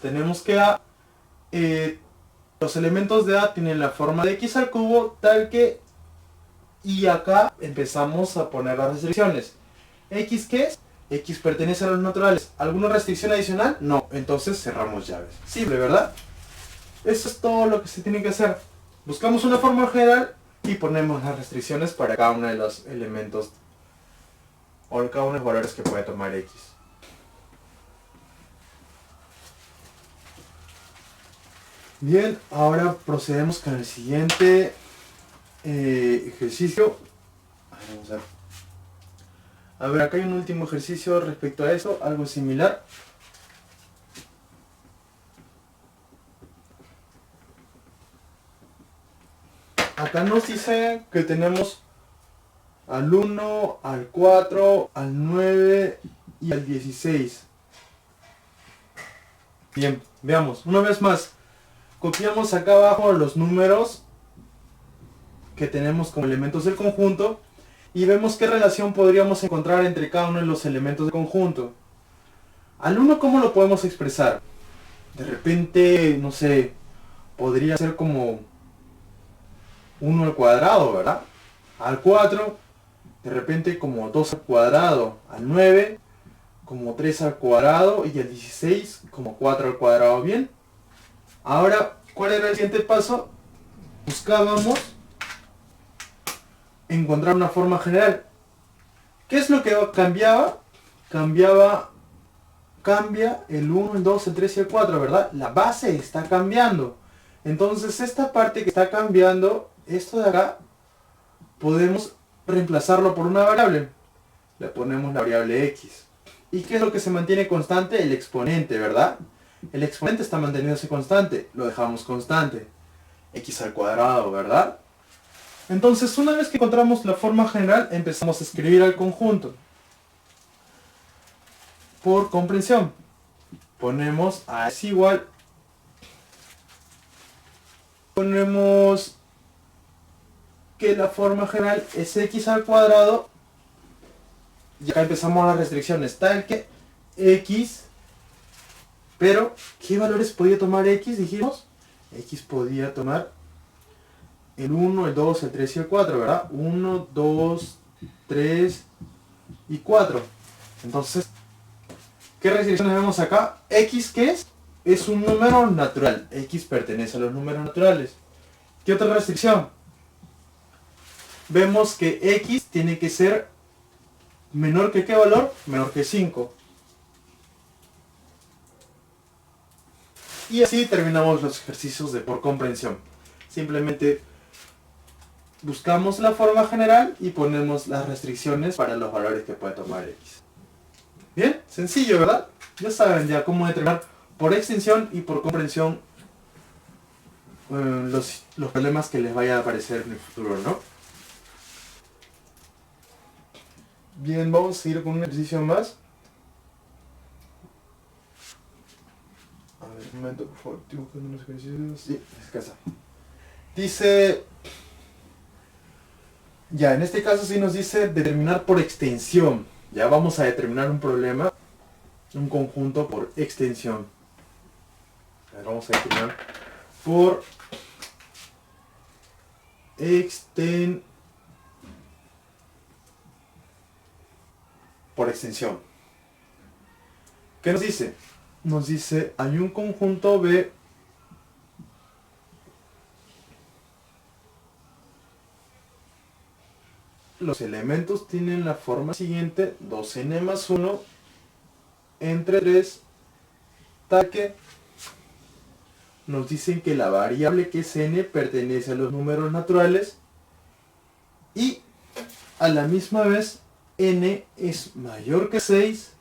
Tenemos que los elementos de A tienen la forma de x al cubo, tal que, y acá empezamos a poner las restricciones. ¿X qué es? X pertenece a los naturales. ¿Alguna restricción adicional? No. Entonces cerramos llaves. Simple, ¿verdad? Eso es todo lo que se tiene que hacer. Buscamos una forma general y ponemos las restricciones para cada uno de los elementos o cada uno de los valores que puede tomar x. Bien, ahora procedemos con el siguiente ejercicio. Vamos a ver. A ver, acá hay un último ejercicio respecto a eso, algo similar. Acá nos dice que tenemos al 1, al 4, al 9 y al 16. Bien, veamos, una vez más. Copiamos acá abajo los números que tenemos como elementos del conjunto y vemos qué relación podríamos encontrar entre cada uno de los elementos del conjunto. Al 1, ¿cómo lo podemos expresar? De repente, no sé, podría ser como 1 al cuadrado, ¿verdad? Al 4, de repente como 2 al cuadrado. Al 9, como 3 al cuadrado. Y al 16, como 4 al cuadrado. Bien. Ahora, ¿cuál era el siguiente paso? Buscábamos encontrar una forma general. ¿Qué es lo que cambiaba? Cambia el 1, el 2, el 3 y el 4, ¿verdad? La base está cambiando. Entonces esta parte que está cambiando, esto de acá, podemos reemplazarlo por una variable. Le ponemos la variable x. ¿Y qué es lo que se mantiene constante? El exponente, ¿verdad? El exponente está manteniéndose constante. Lo dejamos constante. X al cuadrado, ¿verdad? Entonces, una vez que encontramos la forma general, empezamos a escribir al conjunto. Por comprensión. Ponemos A es igual. Ponemos que la forma general es x al cuadrado. Y acá empezamos las restricciones. Tal que x. Pero, ¿qué valores podía tomar x? Dijimos. X podía tomar el 1, el 2, el 3 y el 4, ¿verdad? 1, 2, 3 y 4. Entonces, ¿qué restricciones vemos acá? X, ¿qué es? es un número natural. X pertenece a los números naturales. ¿Qué otra restricción? Vemos que X tiene que ser menor que ¿qué valor? Menor que 5. Y así terminamos los ejercicios de por comprensión. Simplemente buscamos la forma general y ponemos las restricciones para los valores que puede tomar X. Bien, sencillo, ¿verdad? Ya saben ya cómo determinar por extensión y por comprensión los problemas que les vaya a aparecer en el futuro, ¿no? Bien, vamos a seguir con un ejercicio más. A ver, un momento, por favor, estoy buscando unos ejercicios. Sí, escasa. Dice... Ya, en este caso sí nos dice determinar por extensión. Ya vamos a determinar un problema, un conjunto por extensión. A ver, vamos a determinar por extensión. ¿Qué nos dice? Nos dice, hay un conjunto B los elementos tienen la forma siguiente, 2n más 1 entre 3, tal que nos dicen que la variable que es n pertenece a los números naturales y a la misma vez n es mayor que 6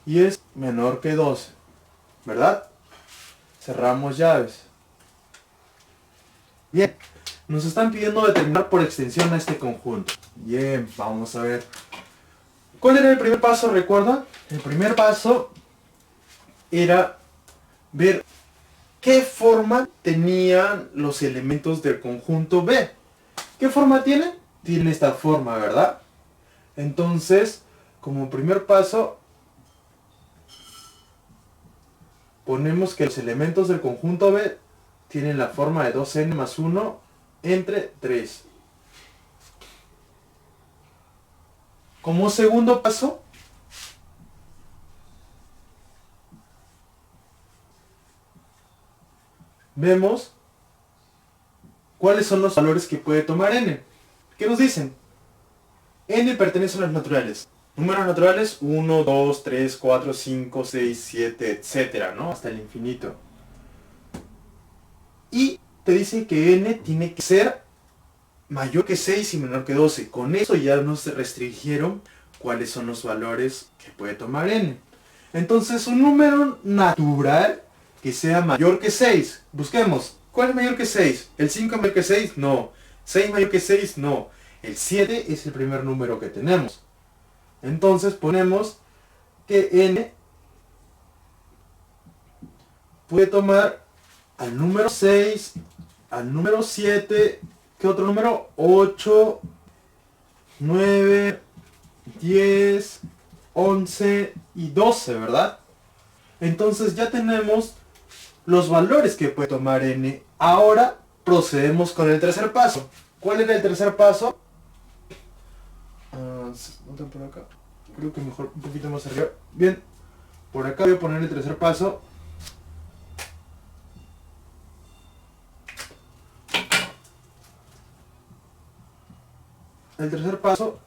y es menor que 12, ¿verdad? Cerramos llaves. Bien, nos están pidiendo determinar por extensión a este conjunto. Bien, vamos a ver. ¿Cuál era el primer paso, recuerda? El primer paso era ver qué forma tenían los elementos del conjunto B. ¿Qué forma tienen? Tienen esta forma, ¿verdad? Entonces, como primer paso, ponemos que los elementos del conjunto B tienen la forma de 2n más 1 entre 3. Como segundo paso, vemos cuáles son los valores que puede tomar n. ¿Qué nos dicen? N pertenece a los naturales. Números naturales 1, 2, 3, 4, 5, 6, 7, etcétera, ¿no? Hasta el infinito. Y te dice que n tiene que ser mayor que 6 y menor que 12. Con eso ya nos restringieron cuáles son los valores que puede tomar n. Entonces, un número natural que sea mayor que 6. Busquemos. ¿Cuál es mayor que 6? ¿El 5 es mayor que 6? No. ¿6 mayor que 6? No. El 7 es el primer número que tenemos. Entonces ponemos que n puede tomar al número 6, al número 7, ¿qué otro número? 8, 9, 10, 11 y 12, ¿verdad? Entonces ya tenemos los valores que puede tomar n. Ahora procedemos con el tercer paso. ¿Cuál era el tercer paso? ¿No por acá? Creo que mejor un poquito más arriba. Bien, por acá voy a poner el tercer paso. El tercer paso,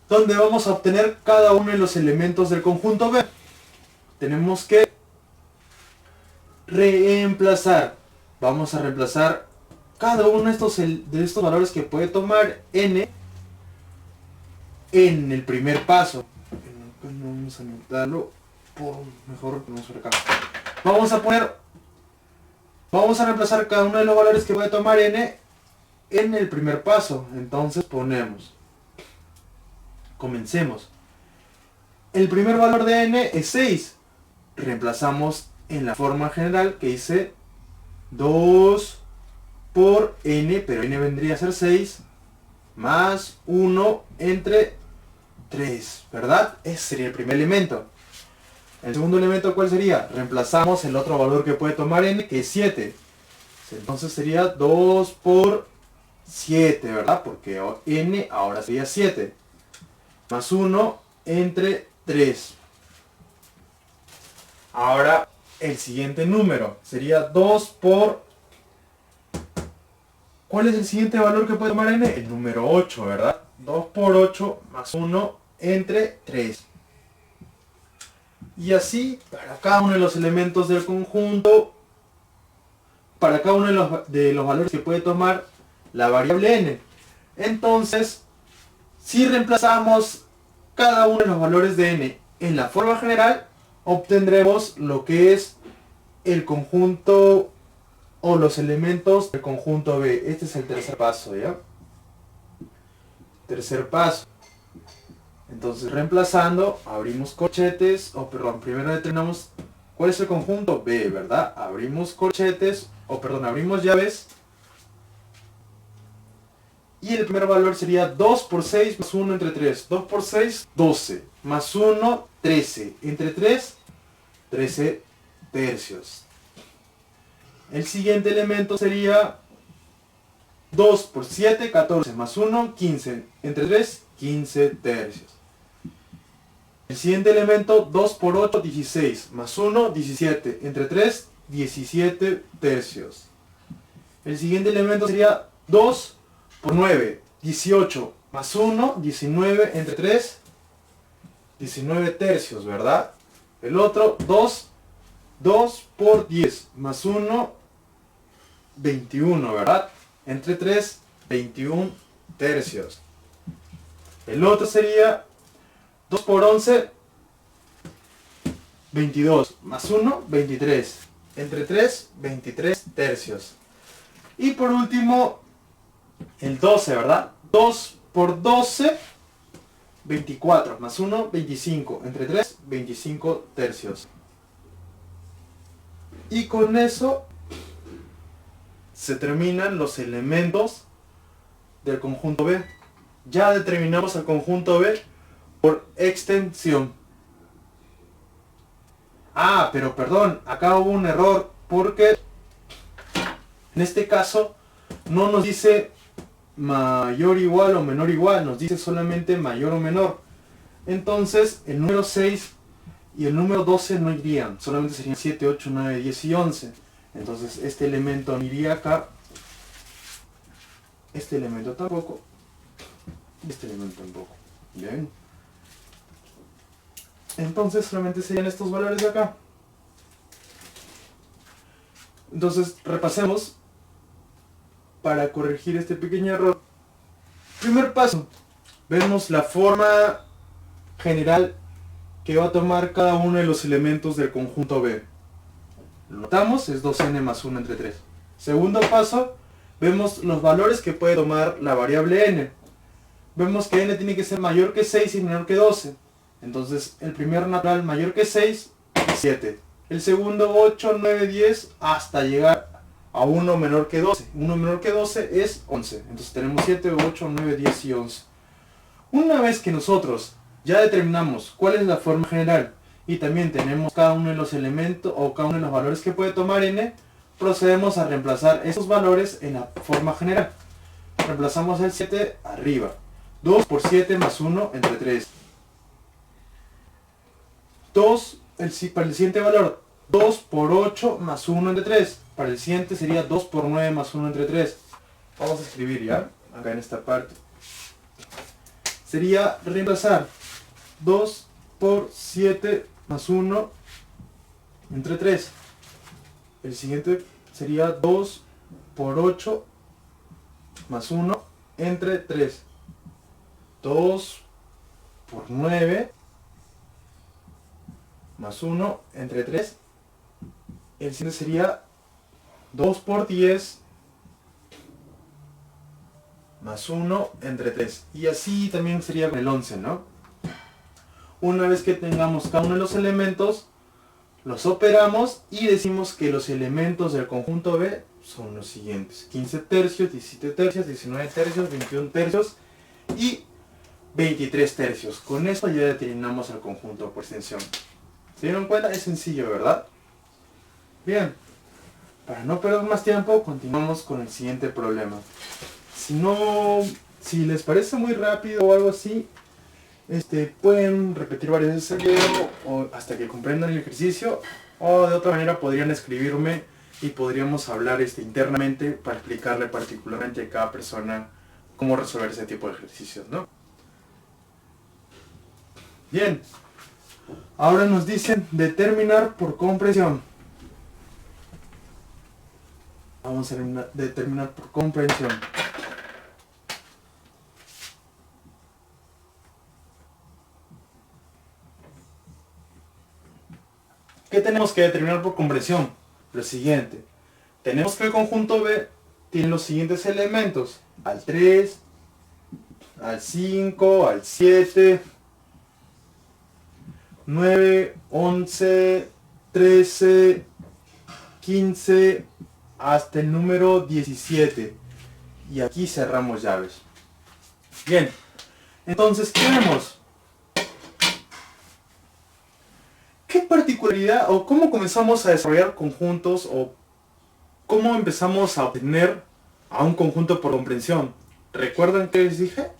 donde vamos a obtener cada uno de los elementos del conjunto B. Tenemos que reemplazar. Vamos a reemplazar cada uno de estos valores que puede tomar n en el primer paso. Vamos a anotarlo mejor ponemos por acá. Vamos a reemplazar cada uno de los valores que puede tomar n en el primer paso. Entonces ponemos, comencemos. El primer valor de n es 6. Reemplazamos en la forma general que dice 2 por n, pero n vendría a ser 6, más 1 entre 3, ¿verdad? Ese sería el primer elemento. El segundo elemento, ¿cuál sería? Reemplazamos el otro valor que puede tomar n, que es 7. Entonces sería 2 por 7, ¿verdad? Porque n ahora sería 7. Más 1 entre 3. Ahora el siguiente número sería 2 por... ¿Cuál es el siguiente valor que puede tomar n? El número 8, ¿verdad? 2 por 8 más 1 entre 3. Y así, para cada uno de los elementos del conjunto, para cada uno de los valores que puede tomar la variable n. Entonces, si reemplazamos cada uno de los valores de n en la forma general, obtendremos lo que es el conjunto o los elementos del conjunto B. Este es el tercer paso, ¿ya? Tercer paso. Entonces, reemplazando, abrimos corchetes, primero determinamos cuál es el conjunto B, ¿verdad? Abrimos corchetes, abrimos llaves. Y el primer valor sería 2 por 6 más 1 entre 3. 2 por 6, 12. Más 1, 13. Entre 3, 13 tercios. El siguiente elemento sería 2 por 7, 14. Más 1, 15. Entre 3, 15 tercios. El siguiente elemento, 2 por 8, 16. Más 1, 17. Entre 3, 17 tercios. El siguiente elemento sería 2 por 9, 18, más 1, 19, entre 3, 19 tercios, ¿verdad? El otro, 2 por 10, más 1, 21, ¿verdad? Entre 3, 21 tercios. El otro sería 2 por 11, 22, más 1, 23. Entre 3, 23 tercios. Y por último, el 12, ¿verdad? 2 por 12, 24, más 1, 25. Entre 3, 25 tercios. Y con eso se terminan los elementos del conjunto B. Ya determinamos el conjunto B por extensión. Ah, pero perdón, acá hubo un error porque en este caso no nos dice mayor igual o menor igual, nos dice solamente mayor o menor. Entonces el número 6 y el número 12 no irían, solamente serían 7, 8, 9, 10 y 11. Entonces este elemento no iría acá, este elemento tampoco, y este elemento tampoco. Bien. Entonces solamente serían estos valores de acá. Entonces repasemos para corregir este pequeño error. Primer paso, vemos la forma general que va a tomar cada uno de los elementos del conjunto B. Lo notamos, es 2n más 1 entre 3. Segundo paso, vemos los valores que puede tomar la variable n. Vemos que n tiene que ser mayor que 6 y menor que 12. Entonces el primer natural mayor que 6 es 7. El segundo 8, 9, 10 hasta llegar a 1 menor que 12. 1 menor que 12 es 11. Entonces tenemos 7, 8, 9, 10 y 11. Una vez que nosotros ya determinamos cuál es la forma general y también tenemos cada uno de los elementos o cada uno de los valores que puede tomar n, procedemos a reemplazar esos valores en la forma general. Reemplazamos el 7 arriba. 2 por 7 más 1 entre 3. 2, para el siguiente valor, 2 por 8 más 1 entre 3. Para el siguiente sería 2 por 9 más 1 entre 3. Vamos a escribir ya, acá en esta parte. Sería reemplazar 2 por 7 más 1 entre 3. El siguiente sería 2 por 8 más 1 entre 3. 2 por 9 más 1 entre 3. El siguiente sería 2 por 10 más 1 entre 3. Y así también sería con el 11, ¿no? Una vez que tengamos cada uno de los elementos, los operamos y decimos que los elementos del conjunto B son los siguientes: 15 tercios, 17 tercios, 19 tercios, 21 tercios y 23 tercios. Con esto ya determinamos el conjunto por extensión. ¿Se dieron cuenta? Es sencillo, ¿verdad? Bien, para no perder más tiempo, continuamos con el siguiente problema. Si les parece muy rápido o algo así, pueden repetir varias veces el video o hasta que comprendan el ejercicio O de otra manera podrían escribirme y podríamos hablar internamente para explicarle particularmente a cada persona cómo resolver ese tipo de ejercicios, ¿no? Bien, ahora nos dicen determinar por comprensión. Vamos a determinar por comprensión. ¿Qué tenemos que determinar por comprensión? Lo siguiente. Tenemos que el conjunto B tiene los siguientes elementos. Al 3, al 5, al 7, 9, 11, 13, 15, hasta el número 17. Y aquí cerramos llaves. Bien, entonces, ¿qué vemos? ¿Qué particularidad o cómo comenzamos a desarrollar conjuntos o cómo empezamos a obtener a un conjunto por comprensión? ¿Recuerdan qué les dije?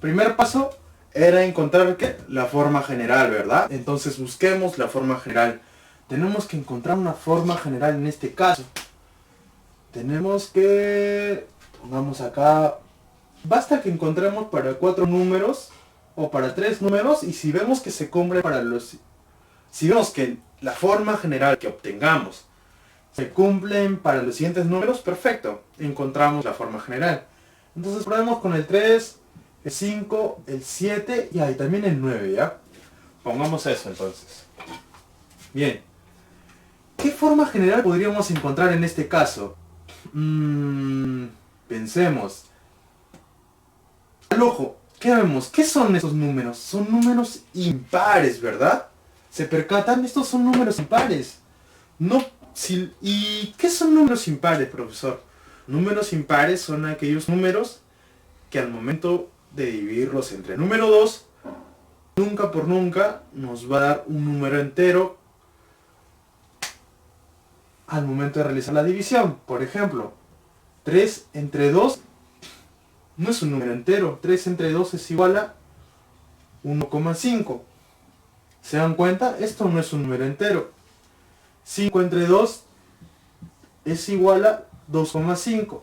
Primer paso era encontrar ¿qué? La forma general, ¿verdad? Entonces busquemos la forma general. Tenemos que encontrar una forma general en este caso. Tenemos que... Pongamos acá... Basta que encontremos para 4 números o para 3 números y si vemos que se cumple para los... Si vemos que la forma general que obtengamos se cumplen para los siguientes números, perfecto, encontramos la forma general. Entonces probemos con el 3, el 5, el 7 y ahí también el 9, ¿ya? Pongamos eso entonces. Bien. ¿Qué forma general podríamos encontrar en este caso? Pensemos. Al ojo, ¿qué vemos? ¿Qué son estos números? Son números impares, ¿verdad? ¿Se percatan? Estos son números impares. No, ¿y qué son números impares, profesor? Números impares son aquellos números que al momento de dividirlos entre el número 2, nunca por nunca nos va a dar un número entero al momento de realizar la división. Por ejemplo, 3 entre 2 no es un número entero. 3 entre 2 es igual a 1,5. ¿Se dan cuenta? Esto no es un número entero. 5 entre 2 es igual a 2,5.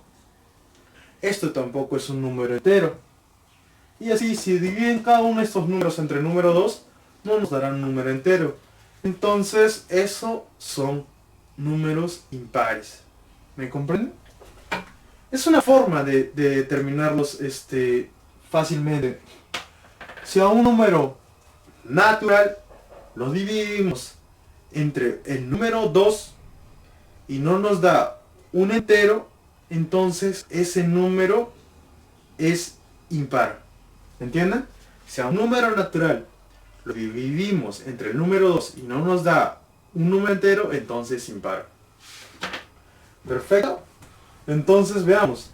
Esto tampoco es un número entero. Y así, si dividen cada uno de estos números entre el número 2, no nos darán un número entero. Entonces, eso son números impares. ¿Me comprenden? Es una forma de determinarlos fácilmente. Si a un número natural lo dividimos entre el número 2 y no nos da un entero, entonces ese número es impar. ¿Entienden? Si a un número natural lo dividimos entre el número 2 y no nos da un número entero, entonces es impar. Perfecto. Entonces veamos.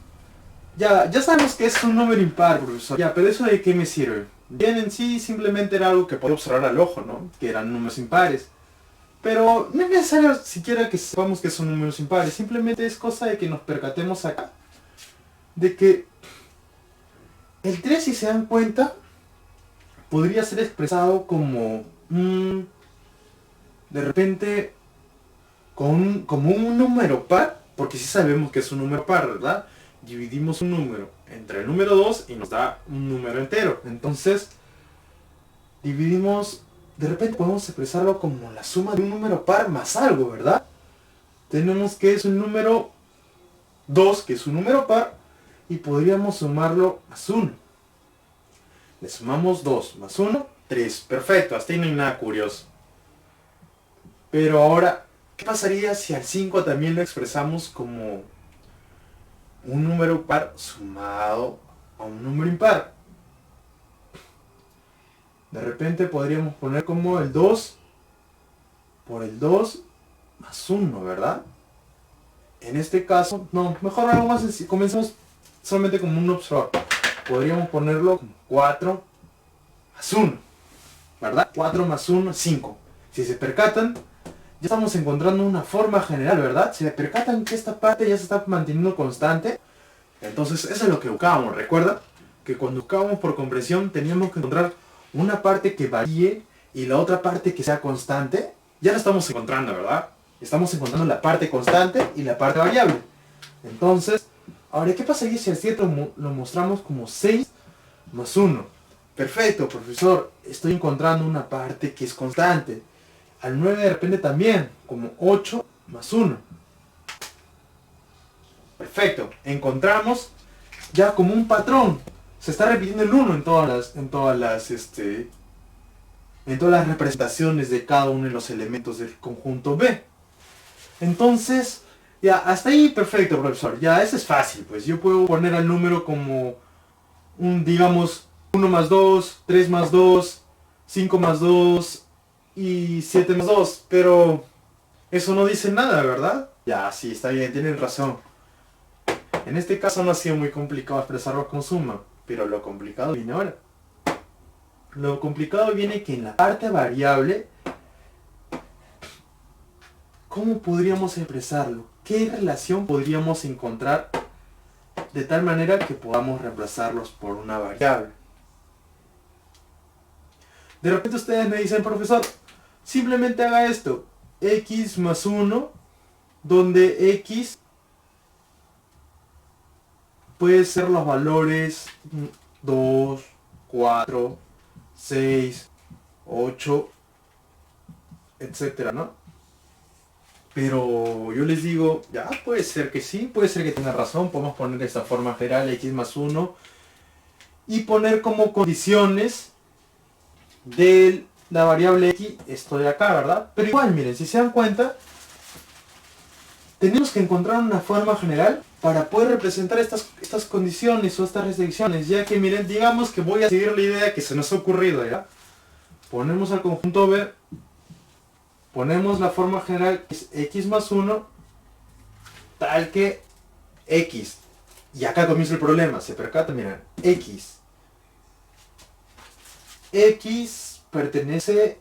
Ya sabemos que es un número impar, profesor. Ya, pero ¿eso de qué me sirve? Bien, en sí simplemente era algo que podía observar al ojo, ¿no? Que eran números impares. Pero no es necesario siquiera que sepamos que son números impares. Simplemente es cosa de que nos percatemos acá de que el 3, si se dan cuenta, podría ser expresado como de repente como un número par, porque sí sabemos que es un número par, ¿verdad? Dividimos un número entre el número 2 y nos da un número entero. Entonces, dividimos, de repente podemos expresarlo como la suma de un número par más algo, ¿verdad? Tenemos que es un número 2, que es un número par, y podríamos sumarlo más 1. Le sumamos 2 más 1, 3. Perfecto, hasta ahí no hay nada curioso. Pero ahora, ¿qué pasaría si al 5 también lo expresamos como un número par sumado a un número impar? De repente podríamos poner como el 2 por el 2 más 1, ¿verdad? En este caso, no, mejor algo más sencillo. Comencemos solamente como un observador. Podríamos ponerlo como 4 más 1, ¿verdad? 4 más 1, 5. Si se percatan, ya estamos encontrando una forma general, ¿verdad? Si se percatan que esta parte ya se está manteniendo constante, entonces eso es lo que buscábamos. Recuerda que cuando buscábamos por comprensión teníamos que encontrar una parte que varíe y la otra parte que sea constante. ya lo estamos encontrando, ¿verdad? Estamos encontrando la parte constante y la parte variable. Entonces, ahora, ¿qué pasaría si al 7 lo mostramos como 6 más 1? Perfecto, profesor, estoy encontrando una parte que es constante. Al 9 de repente también, como 8 más 1. Perfecto, encontramos ya como un patrón. Se está repitiendo el 1 en todas las representaciones de cada uno de los elementos del conjunto B. Entonces, ya, hasta ahí perfecto, profesor. Ya, eso es fácil, pues. Yo puedo poner al número como digamos, 1 más 2, 3 más 2, 5 más 2 y 7 más 2. Pero eso no dice nada, ¿verdad? Ya, sí, está bien, tienen razón. En este caso no ha sido muy complicado expresarlo con suma, pero lo complicado viene ahora. Lo complicado viene que en la parte variable, ¿cómo podríamos expresarlo? ¿Qué relación podríamos encontrar de tal manera que podamos reemplazarlos por una variable? De repente ustedes me dicen, profesor, simplemente haga esto, x más 1, donde x puede ser los valores 2, 4, 6, 8, etcétera, ¿no? Pero yo les digo, ya, puede ser que sí, puede ser que tenga razón, podemos poner esta forma general, x más 1, y poner como condiciones de la variable x esto de acá, ¿verdad? Pero igual, miren, si se dan cuenta, tenemos que encontrar una forma general para poder representar estas condiciones o estas restricciones, ya que miren, digamos que voy a seguir la idea que se nos ha ocurrido, ¿ya? Ponemos al conjunto B, ponemos la forma general que es x más 1, tal que x, y acá comienza el problema, se percata, miren, x pertenece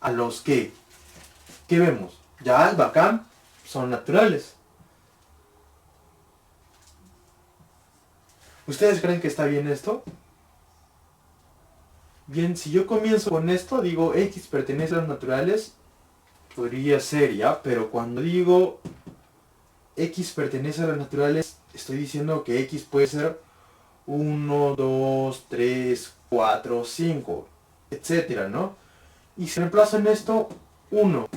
a los que, ¿qué vemos? Ya el bacán son naturales. ¿Ustedes creen que está bien esto? Bien, si yo comienzo con esto, digo x pertenece a los naturales, podría ser, ¿ya? Pero cuando digo x pertenece a los naturales, estoy diciendo que x puede ser 1, 2, 3, 4, 5, etcétera, ¿no? Y si reemplazo en esto 1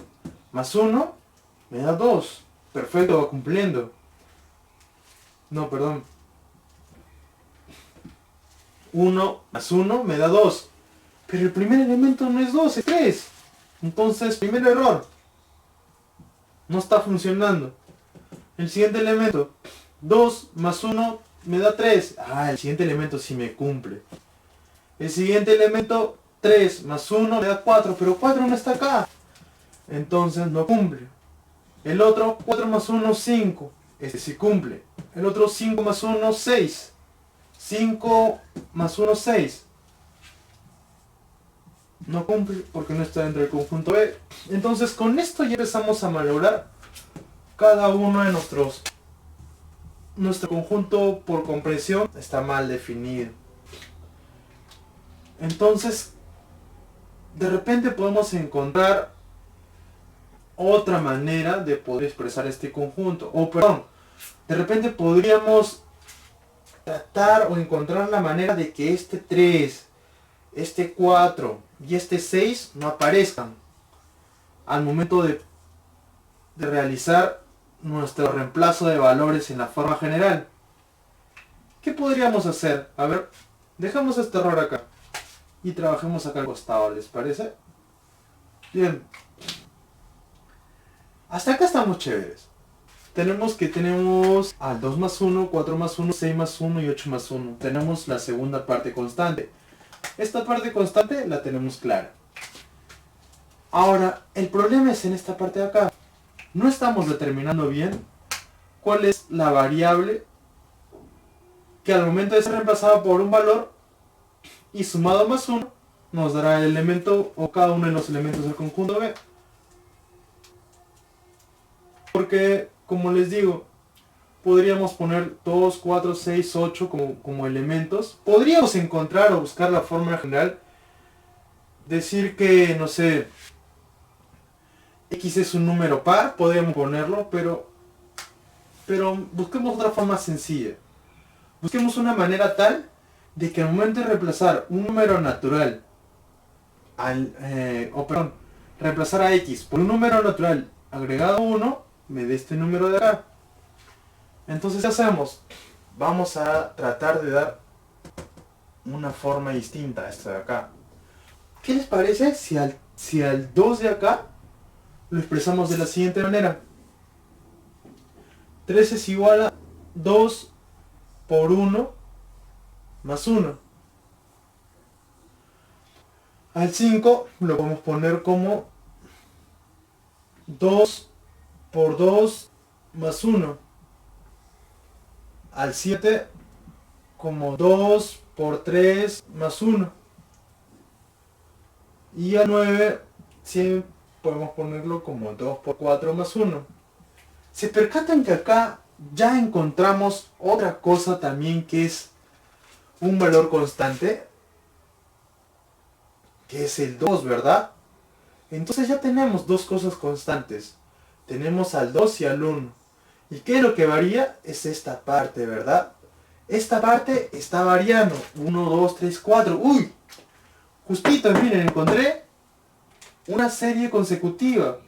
más 1 me da 2. Perfecto, va cumpliendo. No, perdón. 1 más 1 me da 2. Pero el primer elemento no es 2, es 3. Entonces, primer error. No está funcionando. El siguiente elemento. 2 más 1 me da 3. Ah, el siguiente elemento sí me cumple. El siguiente elemento, 3 más 1 me da 4, pero 4 no está acá. Entonces no cumple. El otro, 4 más 1, 5. Este sí cumple. El otro, 5 más 1, 6. 5 más 1, 6. No cumple porque no está dentro del conjunto B. Entonces con esto ya empezamos a malograr cada uno de nuestro conjunto por comprensión está mal definido. Entonces, de repente podemos encontrar otra manera de poder expresar este conjunto. O perdón, de repente podríamos tratar o encontrar la manera de que este 3, este 4 y este 6 no aparezcan al momento de realizar nuestro reemplazo de valores en la forma general. ¿Qué podríamos hacer? A ver, dejamos este error acá y trabajemos acá al costado, ¿les parece? Bien. Hasta acá estamos chéveres. Tenemos al 2 más 1, 4 más 1, 6 más 1 y 8 más 1. Tenemos la segunda parte constante. Esta parte constante la tenemos clara. Ahora, el problema es en esta parte de acá. No estamos determinando bien cuál es la variable que al momento de ser reemplazada por un valor y sumado más 1 nos dará el elemento o cada uno de los elementos del conjunto B. Porque, como les digo, podríamos poner 2, 4, 6, 8 como elementos. Podríamos encontrar o buscar la forma general. Decir que, no sé, X es un número par, podemos ponerlo, pero busquemos otra forma sencilla. Busquemos una manera tal de que al momento de reemplazar un número natural reemplazar a X por un número natural agregado 1, me dé este número de acá. Entonces, ¿qué hacemos? Vamos a tratar de dar una forma distinta a esta de acá. ¿Qué les parece si al 2 de acá lo expresamos de la siguiente manera? 3 es igual a 2 por 1 más 1. Al 5 lo podemos poner como 2 por 2 más 1. Al 7 como 2 por 3 más 1. Y al 9 sí, podemos ponerlo como 2 por 4 más 1. Se percatan que acá ya encontramos otra cosa también que es un valor constante, que es el 2, ¿verdad? Entonces ya tenemos dos cosas constantes. Tenemos al 2 y al 1. ¿Y qué es lo que varía? Es esta parte, ¿verdad? Esta parte está variando. 1, 2, 3, 4. ¡Uy! Justito, miren, encontré una serie consecutiva.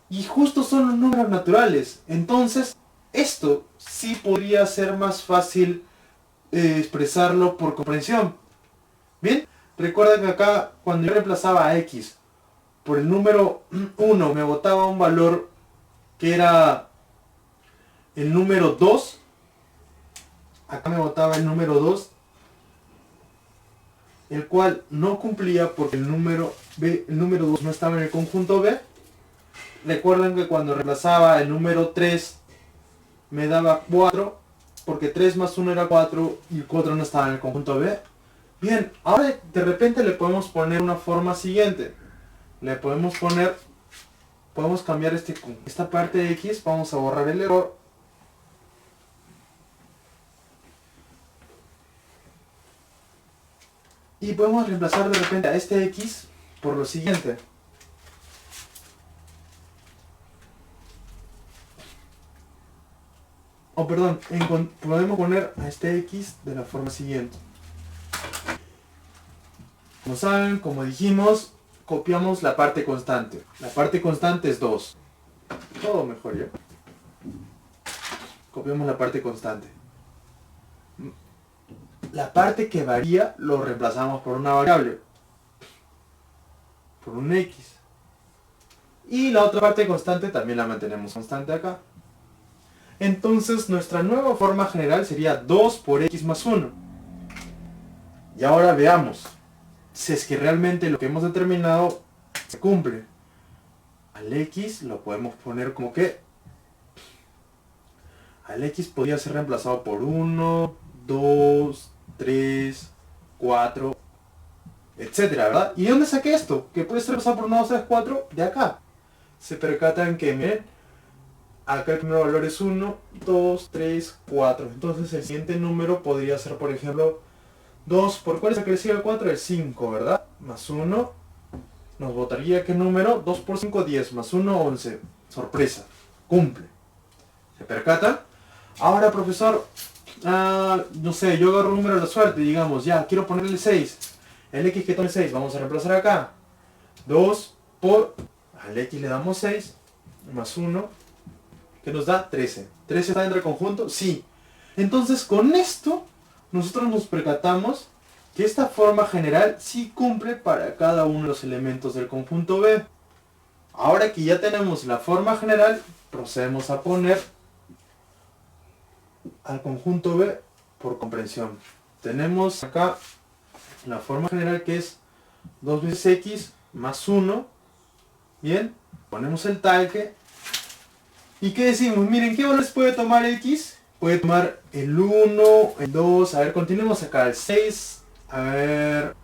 Y justo son los números naturales. Entonces, esto sí podría ser más fácil expresarlo por comprensión. Bien, recuerden que acá cuando yo reemplazaba a X por el número 1 me botaba un valor que era el número 2. Acá me botaba el número 2, el cual no cumplía porque el número 2 no estaba en el conjunto B. Recuerden que cuando reemplazaba el número 3 me daba 4, porque 3 más 1 era 4 y el 4 no estaba en el conjunto B. Bien, ahora de repente le podemos poner una forma siguiente. Podemos cambiar esta parte de X, vamos a borrar el error. Y podemos reemplazar de repente a este X por lo siguiente. Podemos poner a este X de la forma siguiente. Como saben, como dijimos, copiamos la parte constante. La parte constante es 2. Todo mejor ya. Copiamos la parte constante. La parte que varía lo reemplazamos por una variable. Por un X. Y la otra parte constante también la mantenemos constante acá. Entonces nuestra nueva forma general sería 2 por X más 1. Y ahora veamos si es que realmente lo que hemos determinado se cumple. Al X lo podemos poner como que al X podría ser reemplazado por 1, 2, 3, 4, etcétera, ¿verdad? ¿Y de dónde saqué esto? Que puede ser reemplazado por 1, 2, 3, 4 de acá. Se percatan que, miren, acá el primer valor es 1, 2, 3, 4. Entonces el siguiente número podría ser, por ejemplo, 2. ¿Por cuál es el que le sigue al 4? El 5, ¿verdad? Más 1. Nos botaría ¿qué número? 2 por 5, 10. Más 1, 11. Sorpresa. Cumple. ¿Se percatan? Ahora, profesor, no sé, yo agarro un número de la suerte, digamos, ya, quiero ponerle 6. El X que tome 6, vamos a reemplazar acá. 2 por... Al X le damos 6, más 1, que nos da 13. ¿13 está dentro del conjunto? Sí. Entonces, con esto, nosotros nos percatamos que esta forma general sí cumple para cada uno de los elementos del conjunto B. Ahora que ya tenemos la forma general, procedemos a poner al conjunto B por comprensión. Tenemos acá la forma general que es 2 veces X más 1. Bien, ponemos el talque. ¿Y qué decimos? Miren, ¿qué valores puede tomar X? Puede tomar el 1, el 2, a ver, continuemos acá, el 6, a ver,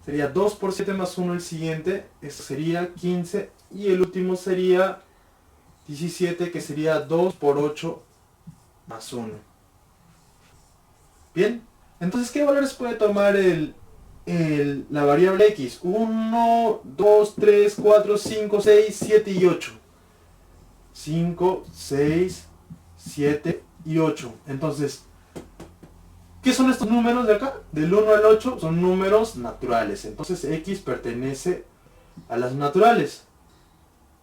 sería 2 por 7 más 1 el siguiente, esto sería 15, y el último sería 17, que sería 2 por 8 más 1. Bien, entonces, ¿qué valores puede tomar el la variable x. 1, 2, 3, 4, 5, 6, 7 y 8. 5, 6, 7 y 8. Entonces, ¿qué son estos números de acá? Del 1 al 8 son números naturales. Entonces x pertenece a las naturales.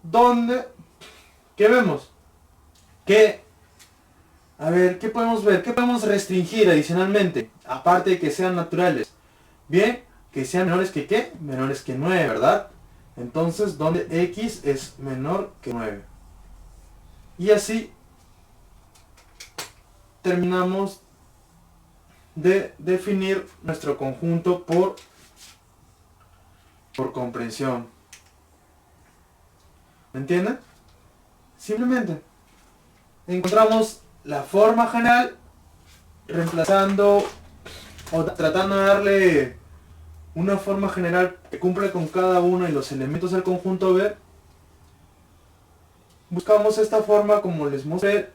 ¿Dónde? ¿Qué vemos? A ver, ¿qué podemos ver? ¿Qué podemos restringir adicionalmente? Aparte de que sean naturales. Bien, que sean menores que ¿qué? Menores que 9, ¿verdad? Entonces, ¿dónde x es menor que 9? Y así terminamos de definir nuestro conjunto por comprensión. ¿Me entienden? Simplemente encontramos la forma general reemplazando o tratando de darle una forma general que cumple con cada uno de los elementos del conjunto B. Buscamos esta forma como les mostré.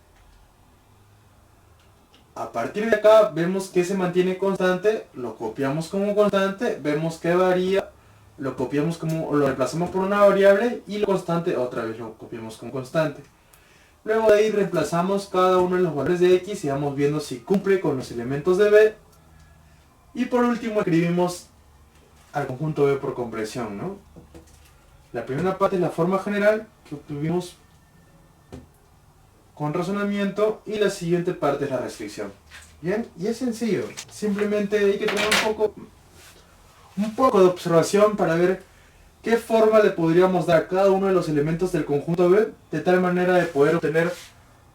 A partir de acá vemos que se mantiene constante, lo copiamos como constante, vemos que varía, lo copiamos como, lo reemplazamos por una variable y lo constante otra vez lo copiamos como constante. Luego de ahí reemplazamos cada uno de los valores de x y vamos viendo si cumple con los elementos de B. Y por último escribimos al conjunto B por comprensión, ¿no? La primera parte es la forma general que obtuvimos con razonamiento y la siguiente parte es la restricción. Bien, y es sencillo. Simplemente hay que tener un poco de observación para ver qué forma le podríamos dar a cada uno de los elementos del conjunto B de tal manera de poder obtener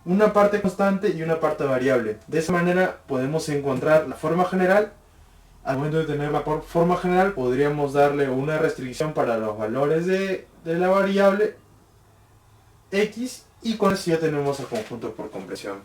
una parte constante y una parte variable. De esa manera podemos encontrar la forma general. Al momento de tener la forma general podríamos darle una restricción para los valores de la variable x y con eso ya tenemos el conjunto por comprensión.